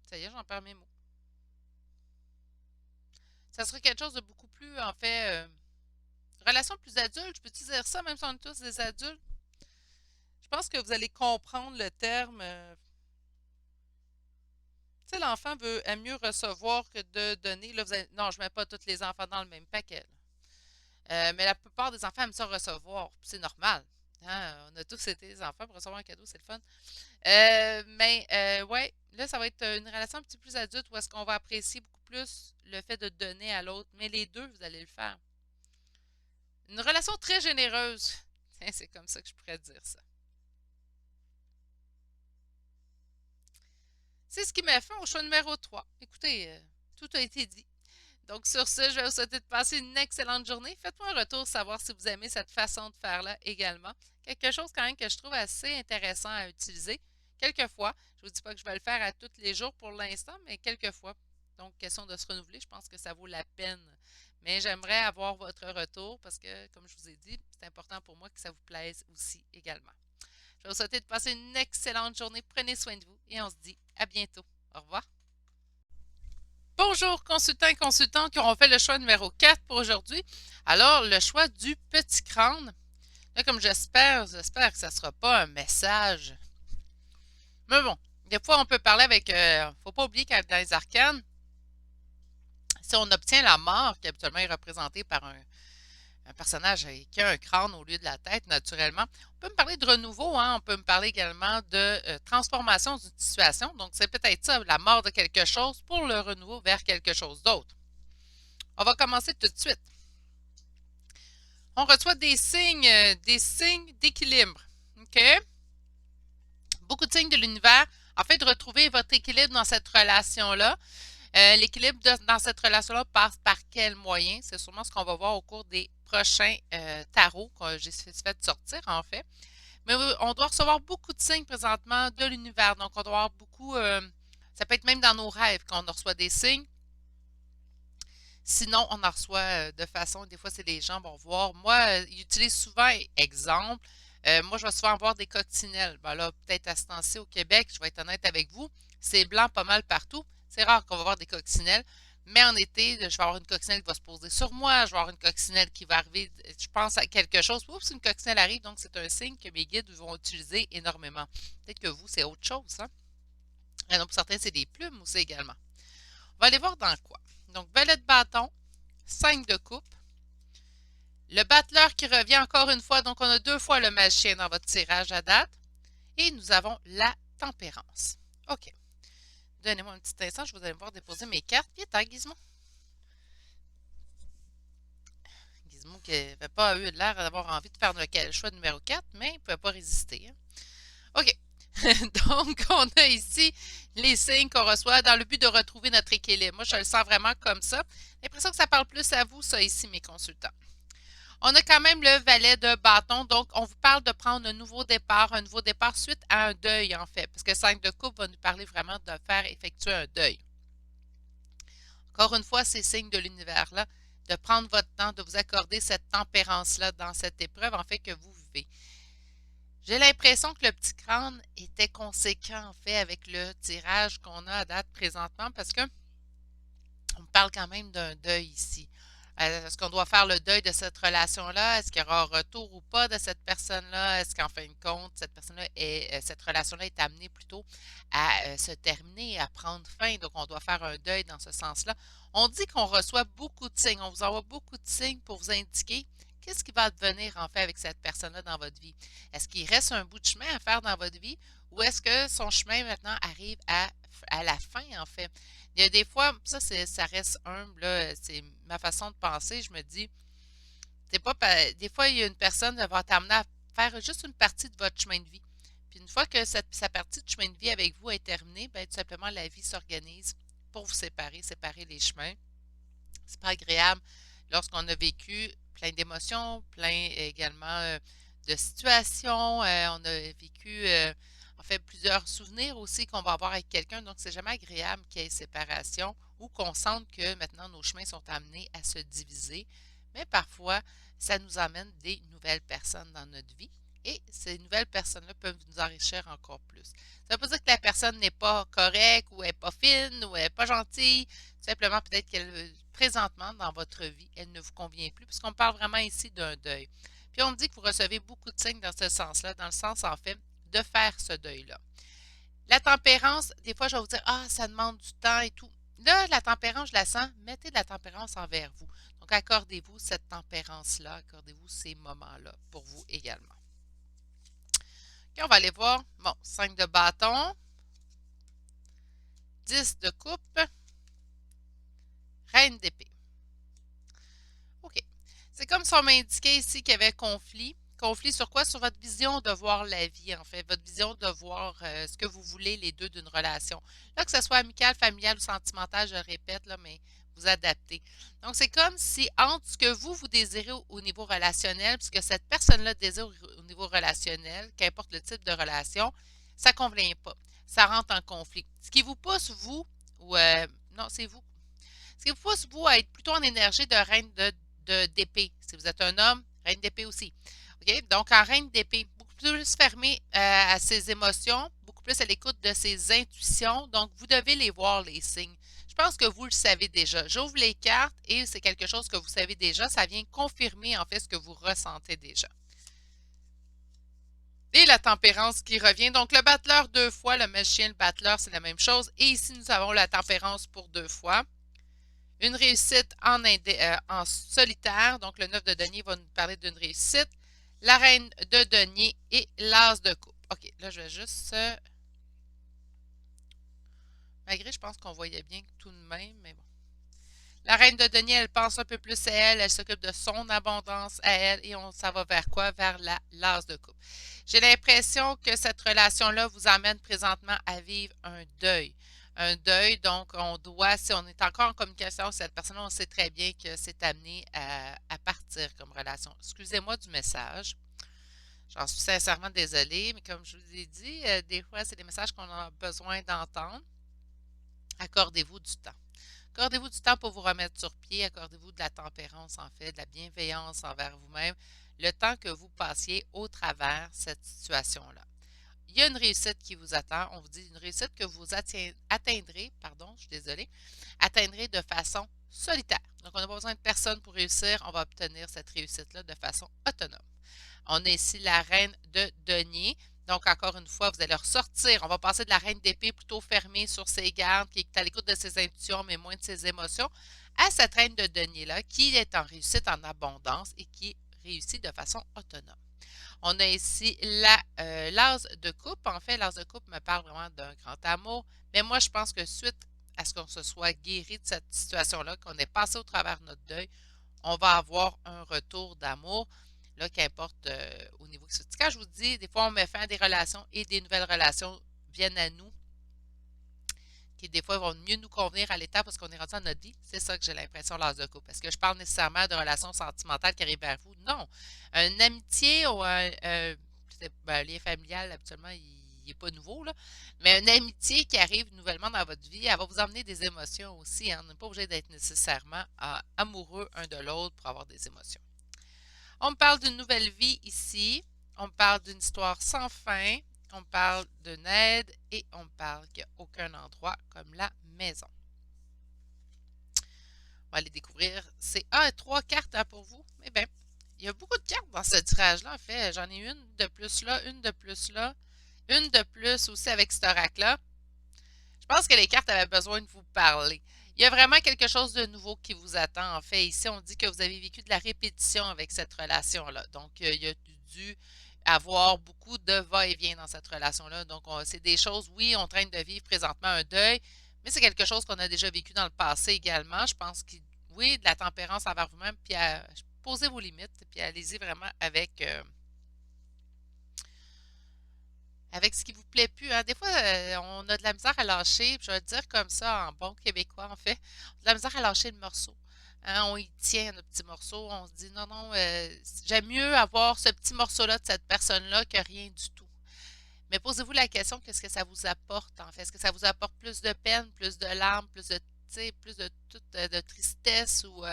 Ça y est, j'en perds mes mots. Ça serait quelque chose de beaucoup plus, en fait, relation plus adulte. Je peux-tu dire ça, même si on est tous des adultes? Je pense que vous allez comprendre le terme. Tu sais, l'enfant aime mieux recevoir que de donner. Là, non, je ne mets pas tous les enfants dans le même paquet. Mais la plupart des enfants aiment ça recevoir. C'est normal. Hein. On a tous été des enfants pour recevoir un cadeau, c'est le fun. Ouais, là, ça va être une relation un petit peu plus adulte où est-ce qu'on va apprécier beaucoup plus le fait de donner à l'autre. Mais les deux, vous allez le faire. Une relation très généreuse. C'est comme ça que je pourrais dire ça. C'est ce qui m'a fait au choix numéro 3. Écoutez, tout a été dit. Donc, sur ce, je vais vous souhaiter de passer une excellente journée. Faites-moi un retour, savoir si vous aimez cette façon de faire-là également. Quelque chose quand même que je trouve assez intéressant à utiliser. Quelquefois, je ne vous dis pas que je vais le faire à tous les jours pour l'instant, mais quelquefois. Donc, question de se renouveler, je pense que ça vaut la peine. Mais j'aimerais avoir votre retour parce que, comme je vous ai dit, c'est important pour moi que ça vous plaise aussi également. Je vais vous souhaiter de passer une excellente journée. Prenez soin de vous et on se dit à bientôt. Au revoir. Bonjour, consultants et consultantes qui auront fait le choix numéro 4 pour aujourd'hui. Alors, le choix du petit crâne. Là, comme j'espère que ça ne sera pas un message. Mais bon, des fois, on peut parler avec. Faut pas oublier qu'à dans les arcanes, si on obtient la mort, qui habituellement est représentée par un personnage qui a un crâne au lieu de la tête, naturellement. On peut me parler de renouveau, hein? On peut me parler également de transformation d'une situation. Donc, c'est peut-être ça, la mort de quelque chose pour le renouveau vers quelque chose d'autre. On va commencer tout de suite. On reçoit des signes d'équilibre. OK? Beaucoup de signes de l'univers. En fait, de retrouver votre équilibre dans cette relation-là. L'équilibre dans cette relation-là passe par quel moyen? C'est sûrement ce qu'on va voir au cours des prochains tarots que j'ai fait sortir, en fait. Mais on doit recevoir beaucoup de signes présentement de l'univers. Donc, on doit avoir beaucoup. Ça peut être même dans nos rêves qu'on reçoit des signes. Sinon, on en reçoit de façon, des fois, c'est les gens vont voir. Moi, ils utilisent souvent, exemple, moi, je vais souvent voir des coccinelles. Ben là, peut-être à ce temps-ci au Québec, je vais être honnête avec vous, c'est blanc pas mal partout. C'est rare qu'on va voir des coccinelles. Mais en été, je vais avoir une coccinelle qui va se poser sur moi, je vais avoir une coccinelle qui va arriver, je pense à quelque chose. Oups, une coccinelle arrive, donc c'est un signe que mes guides vont utiliser énormément. Peut-être que vous, c'est autre chose, hein? Et donc, pour certains, c'est des plumes aussi également. On va aller voir dans quoi. Donc, valet de bâton, 5 de coupe. Le battleur qui revient encore une fois. Donc, on a deux fois le magicien dans votre tirage à date. Et nous avons la tempérance. OK. Donnez-moi un petit instant. Je vous allez voir déposer mes cartes. Vite, hein, Gizmo? Gizmo qui n'avait pas eu l'air d'avoir envie de faire le choix numéro 4, mais il ne pouvait pas résister. Hein. OK. Donc, on a ici les signes qu'on reçoit dans le but de retrouver notre équilibre. Moi, je le sens vraiment comme ça. J'ai l'impression que ça parle plus à vous, ça, ici, mes consultants. On a quand même le valet de bâton, donc on vous parle de prendre un nouveau départ suite à un deuil, en fait, parce que 5 de coupe va nous parler vraiment de faire effectuer un deuil. Encore une fois, c'est signe de l'univers-là, de prendre votre temps, de vous accorder cette tempérance-là dans cette épreuve, en fait, que vous vivez. J'ai l'impression que le petit crâne était conséquent, en fait, avec le tirage qu'on a à date présentement, parce que on parle quand même d'un deuil ici. Est-ce qu'on doit faire le deuil de cette relation-là? Est-ce qu'il y aura un retour ou pas de cette personne-là? Est-ce qu'en fin de compte, cette relation-là est amenée plutôt à se terminer, à prendre fin? Donc, on doit faire un deuil dans ce sens-là. On dit qu'on reçoit beaucoup de signes. On vous envoie beaucoup de signes pour vous indiquer qu'est-ce qui va advenir en fait avec cette personne-là dans votre vie. Est-ce qu'il reste un bout de chemin à faire dans votre vie ou est-ce que son chemin maintenant arrive à la fin en fait? Il y a des fois, ça reste humble, là, c'est ma façon de penser. Je me dis, c'est pas, des fois, il y a une personne qui va t'amener à faire juste une partie de votre chemin de vie. Puis une fois que sa partie de chemin de vie avec vous est terminée, ben, tout simplement, la vie s'organise pour vous séparer les chemins. C'est pas agréable lorsqu'on a vécu plein d'émotions, plein également de situations. On a vécu en fait plusieurs souvenirs aussi qu'on va avoir avec quelqu'un. Donc, c'est jamais agréable qu'il y ait séparation ou qu'on sente que maintenant nos chemins sont amenés à se diviser. Mais parfois, ça nous amène des nouvelles personnes dans notre vie et ces nouvelles personnes-là peuvent nous enrichir encore plus. Ça ne veut pas dire que la personne n'est pas correcte ou n'est pas fine ou n'est pas gentille. Simplement, peut-être qu'elle, présentement, dans votre vie, elle ne vous convient plus, puisqu'on parle vraiment ici d'un deuil. Puis on me dit que vous recevez beaucoup de signes dans ce sens-là, dans le sens, en fait, de faire ce deuil-là. La tempérance, des fois, je vais vous dire, ah, ça demande du temps et tout. Là, la tempérance, je la sens, mettez de la tempérance envers vous. Donc, accordez-vous cette tempérance-là, accordez-vous ces moments-là pour vous également. OK, on va aller voir, bon, 5 de bâton, 10 de coupe, reine d'épée. OK. C'est comme si on m'indiquait ici qu'il y avait conflit. Conflit sur quoi? Sur votre vision de voir la vie, en fait. Votre vision de voir ce que vous voulez, les deux, d'une relation. Là, que ce soit amical, familial ou sentimental, je répète, là, mais vous adaptez. Donc, c'est comme si entre ce que vous désirez au niveau relationnel, puisque cette personne-là désire au niveau relationnel, qu'importe le type de relation, ça ne convient pas. Ça rentre en conflit. Ce qui vous pousse, vous, ou non, c'est vous. Ce qui vous pousse, vous, à être plutôt en énergie de reine d'épée. Si vous êtes un homme, reine d'épée aussi. OK? Donc, en reine d'épée, beaucoup plus fermé à ses émotions, beaucoup plus à l'écoute de ses intuitions. Donc, vous devez les voir, les signes. Je pense que vous le savez déjà. J'ouvre les cartes et c'est quelque chose que vous savez déjà. Ça vient confirmer, en fait, ce que vous ressentez déjà. Et la tempérance qui revient. Donc, le battleur deux fois, le magicien, le battleur, c'est la même chose. Et ici, nous avons la tempérance pour deux fois. Une réussite en solitaire. Donc, le 9 de denier va nous parler d'une réussite. La reine de denier et l'as de coupe. OK, là, je vais juste... malgré, je pense qu'on voyait bien tout de même, mais bon. La reine de denier, elle pense un peu plus à elle. Elle s'occupe de son abondance à elle. Et ça va vers quoi? Vers l'as de coupe. J'ai l'impression que cette relation-là vous amène présentement à vivre un deuil. Un deuil, donc on doit, si on est encore en communication avec cette personne-là, on sait très bien que c'est amené à partir comme relation. Excusez-moi du message. J'en suis sincèrement désolée, mais comme je vous ai dit, des fois, c'est des messages qu'on a besoin d'entendre. Accordez-vous du temps. Accordez-vous du temps pour vous remettre sur pied. Accordez-vous de la tempérance, en fait, de la bienveillance envers vous-même, le temps que vous passiez au travers cette situation-là. Il y a une réussite qui vous attend. On vous dit une réussite que vous atteindrez, pardon, je suis désolée, atteindrez de façon solitaire. Donc, on n'a pas besoin de personne pour réussir. On va obtenir cette réussite-là de façon autonome. On a ici la reine de denier. Donc, encore une fois, vous allez ressortir. On va passer de la reine d'épée plutôt fermée sur ses gardes, qui est à l'écoute de ses intuitions, mais moins de ses émotions, à cette reine de denier-là, qui est en réussite, en abondance et qui réussit de façon autonome. On a ici l'as de coupe. En fait, l'as de coupe me parle vraiment d'un grand amour, mais moi, je pense que suite à ce qu'on se soit guéri de cette situation-là, qu'on ait passé au travers de notre deuil, on va avoir un retour d'amour. Là, qu'importe au niveau... Quand je vous dis, des fois, on met fin à des relations et des nouvelles relations viennent à nous, qui des fois vont mieux nous convenir à l'état parce qu'on est rendu dans notre vie. C'est ça que j'ai l'impression, l'as de couple. Est-ce que je parle nécessairement de relations sentimentales qui arrivent vers vous? Non. Une amitié ou un lien familial, habituellement, il n'est pas nouveau, là. Mais une amitié qui arrive nouvellement dans votre vie, elle va vous emmener des émotions aussi, hein. On n'est pas obligé d'être nécessairement amoureux un de l'autre pour avoir des émotions. On me parle d'une nouvelle vie ici. On me parle d'une histoire sans fin. On me parle d'une aide et on me parle qu'il n'y a aucun endroit comme la maison. On va aller découvrir. C'est trois cartes hein, pour vous. Eh bien, il y a beaucoup de cartes dans ce tirage-là. En fait, j'en ai une de plus là, une de plus là, une de plus aussi avec cet oracle-là. Je pense que les cartes avaient besoin de vous parler. Il y a vraiment quelque chose de nouveau qui vous attend. En fait, ici, on dit que vous avez vécu de la répétition avec cette relation-là. Donc, il y a dû avoir beaucoup de va-et-vient dans cette relation-là. Donc, c'est des choses, oui, on train de vivre présentement un deuil, mais c'est quelque chose qu'on a déjà vécu dans le passé également. Je pense que, oui, de la tempérance envers vous-même, puis posez vos limites, puis allez-y vraiment avec ce qui vous plaît plus, hein. Des fois, on a de la misère à lâcher, puis je vais le dire comme ça en bon québécois, en fait, on a de la misère à lâcher le morceau. Hein, on y tient notre petit morceau, on se dit non, non, j'aime mieux avoir ce petit morceau-là de cette personne-là que rien du tout. Mais posez-vous la question, qu'est-ce que ça vous apporte en fait? Est-ce que ça vous apporte plus de peine, plus de larmes, plus de, tu sais, plus de, de tristesse ou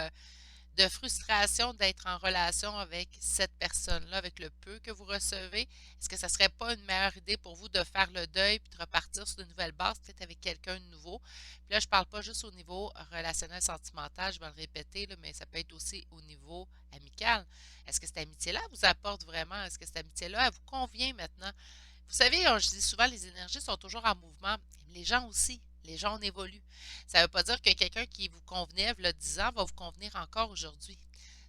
de frustration d'être en relation avec cette personne-là, avec le peu que vous recevez? Est-ce que ça ne serait pas une meilleure idée pour vous de faire le deuil puis de repartir sur de nouvelles bases, peut-être avec quelqu'un de nouveau? Puis là, je ne parle pas juste au niveau relationnel, sentimental, je vais le répéter, là, mais ça peut être aussi au niveau amical. Est-ce que cette amitié-là vous apporte vraiment? Est-ce que cette amitié-là, elle vous convient maintenant? Vous savez, je dis souvent, les énergies sont toujours en mouvement. Les gens aussi. Les gens, on évolue. Ça ne veut pas dire que quelqu'un qui vous convenait il y a 10 ans va vous convenir encore aujourd'hui.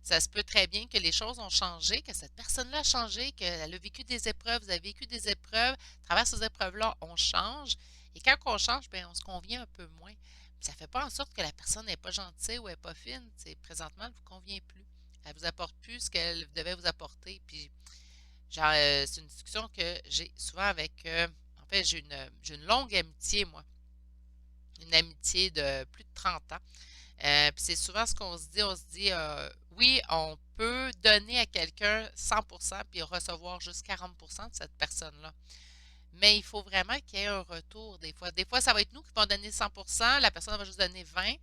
Ça se peut très bien que les choses ont changé, que cette personne-là a changé, qu'elle a vécu des épreuves, vous avez vécu des épreuves. À travers ces épreuves-là, on change. Et quand on change, bien, on se convient un peu moins. Ça ne fait pas en sorte que la personne n'est pas gentille ou n'est pas fine. Présentement, elle ne vous convient plus. Elle ne vous apporte plus ce qu'elle devait vous apporter. Puis genre, c'est une discussion que j'ai souvent avec. En fait, j'ai une longue amitié, moi. Une amitié de plus de 30 ans. Puis c'est souvent ce qu'on se dit. On se dit, oui, on peut donner à quelqu'un 100% puis recevoir juste 40% de cette personne-là. Mais il faut vraiment qu'il y ait un retour des fois. Des fois, ça va être nous qui vont donner 100%, la personne va juste donner 20.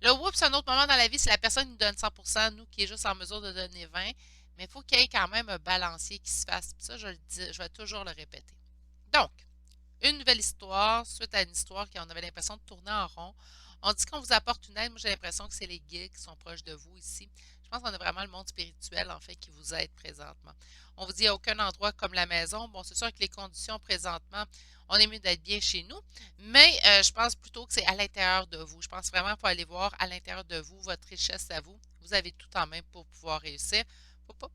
Là, oups, c'est un autre moment dans la vie, si la personne nous donne 100%, nous qui est juste en mesure de donner 20, mais il faut qu'il y ait quand même un balancier qui se fasse. Puis ça, je le dis, je vais toujours le répéter. Donc, une nouvelle histoire, suite à une histoire qu'on avait l'impression de tourner en rond. On dit qu'on vous apporte une aide. Moi, j'ai l'impression que c'est les guides qui sont proches de vous ici. Je pense qu'on a vraiment le monde spirituel, en fait, qui vous aide présentement. On vous dit à aucun endroit comme la maison. Bon, c'est sûr que les conditions présentement, on est mieux d'être bien chez nous, mais je pense plutôt que c'est à l'intérieur de vous. Je pense vraiment qu'il faut aller voir à l'intérieur de vous votre richesse à vous. Vous avez tout en main pour pouvoir réussir. Faut pas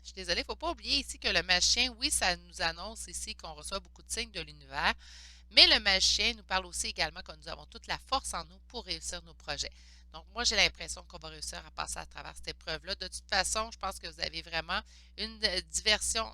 Je suis désolée, il ne faut pas oublier ici que le magicien, oui, ça nous annonce ici qu'on reçoit beaucoup de signes de l'univers, mais le magicien nous parle aussi également que nous avons toute la force en nous pour réussir nos projets. Donc, moi, j'ai l'impression qu'on va réussir à passer à travers cette épreuve-là. De toute façon, je pense que vous avez vraiment une diversion?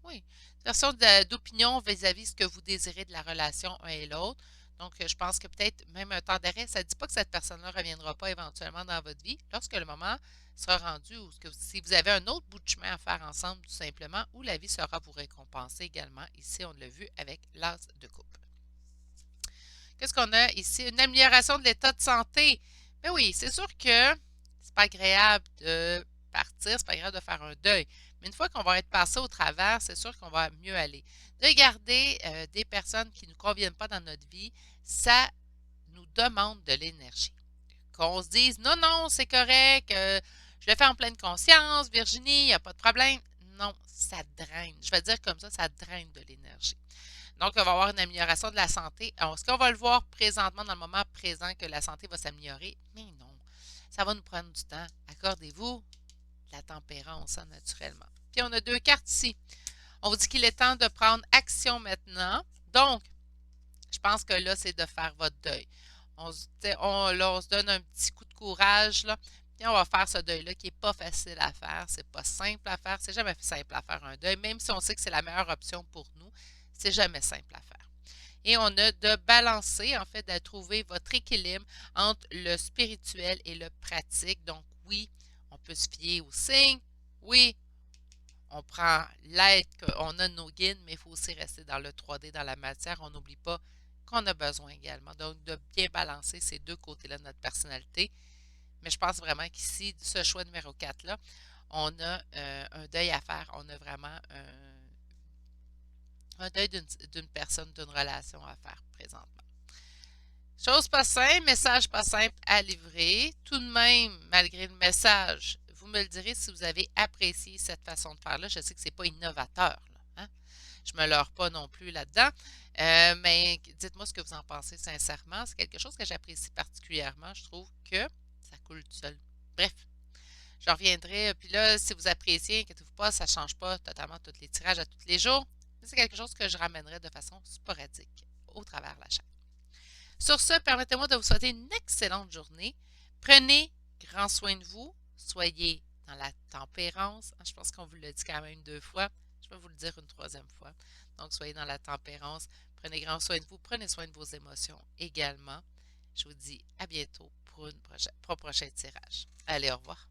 Oui, diversion d'opinion vis-à-vis de ce que vous désirez de la relation un et l'autre. Donc, je pense que peut-être même un temps d'arrêt, ça ne dit pas que cette personne-là ne reviendra pas éventuellement dans votre vie lorsque le moment sera rendu ou que si vous avez un autre bout de chemin à faire ensemble, tout simplement, où la vie sera vous récompenser également. Ici, on l'a vu avec l'as de coupe. Qu'est-ce qu'on a ici? Une amélioration de l'état de santé. Mais oui, c'est sûr que c'est pas agréable de partir, c'est pas agréable de faire un deuil. Mais une fois qu'on va être passé au travers, c'est sûr qu'on va mieux aller. De garder des personnes qui ne nous conviennent pas dans notre vie, ça nous demande de l'énergie. Qu'on se dise non, non, c'est correct, je le fais en pleine conscience, Virginie, il n'y a pas de problème. Non, ça draine. Je vais dire comme ça draine de l'énergie. Donc, on va avoir une amélioration de la santé. Est-ce qu'on va le voir présentement, dans le moment présent, que la santé va s'améliorer? Mais non. Ça va nous prendre du temps. Accordez-vous la tempérance, hein, naturellement. Puis, on a deux cartes ici. On vous dit qu'il est temps de prendre action maintenant. Donc, je pense que là, c'est de faire votre deuil. On se donne un petit coup de courage, là, puis on va faire ce deuil-là qui n'est pas facile à faire. C'est pas simple à faire. C'est jamais simple à faire un deuil, même si on sait que c'est la meilleure option pour nous. C'est jamais simple à faire. Et on a de balancer, en fait, de trouver votre équilibre entre le spirituel et le pratique. Donc, oui, on peut se fier aux signes. Oui, on prend l'aide qu'on a de nos guides, mais il faut aussi rester dans le 3D, dans la matière. On n'oublie pas qu'on a besoin également. Donc, de bien balancer ces deux côtés-là de notre personnalité. Mais je pense vraiment qu'ici, ce choix numéro 4-là, on a un deuil à faire. On a vraiment un deuil d'une personne, d'une relation à faire présentement. Chose pas simple, message pas simple à livrer. Tout de même, malgré le message, vous me le direz si vous avez apprécié cette façon de faire-là. Je sais que c'est pas innovateur, là, hein? Je me leurre pas non plus là-dedans. Mais dites-moi ce que vous en pensez sincèrement. C'est quelque chose que j'apprécie particulièrement. Je trouve que ça coule tout seul. Bref, je reviendrai. Puis là, si vous appréciez, inquiétez-vous pas, ça ne change pas totalement tous les tirages à tous les jours. Mais c'est quelque chose que je ramènerai de façon sporadique au travers de la chaîne. Sur ce, permettez-moi de vous souhaiter une excellente journée. Prenez grand soin de vous. Soyez dans la tempérance. Je pense qu'on vous l'a dit quand même 2 fois. Je vais vous le dire une troisième fois. Donc, soyez dans la tempérance. Prenez grand soin de vous. Prenez soin de vos émotions également. Je vous dis à bientôt pour un prochain tirage. Allez, au revoir.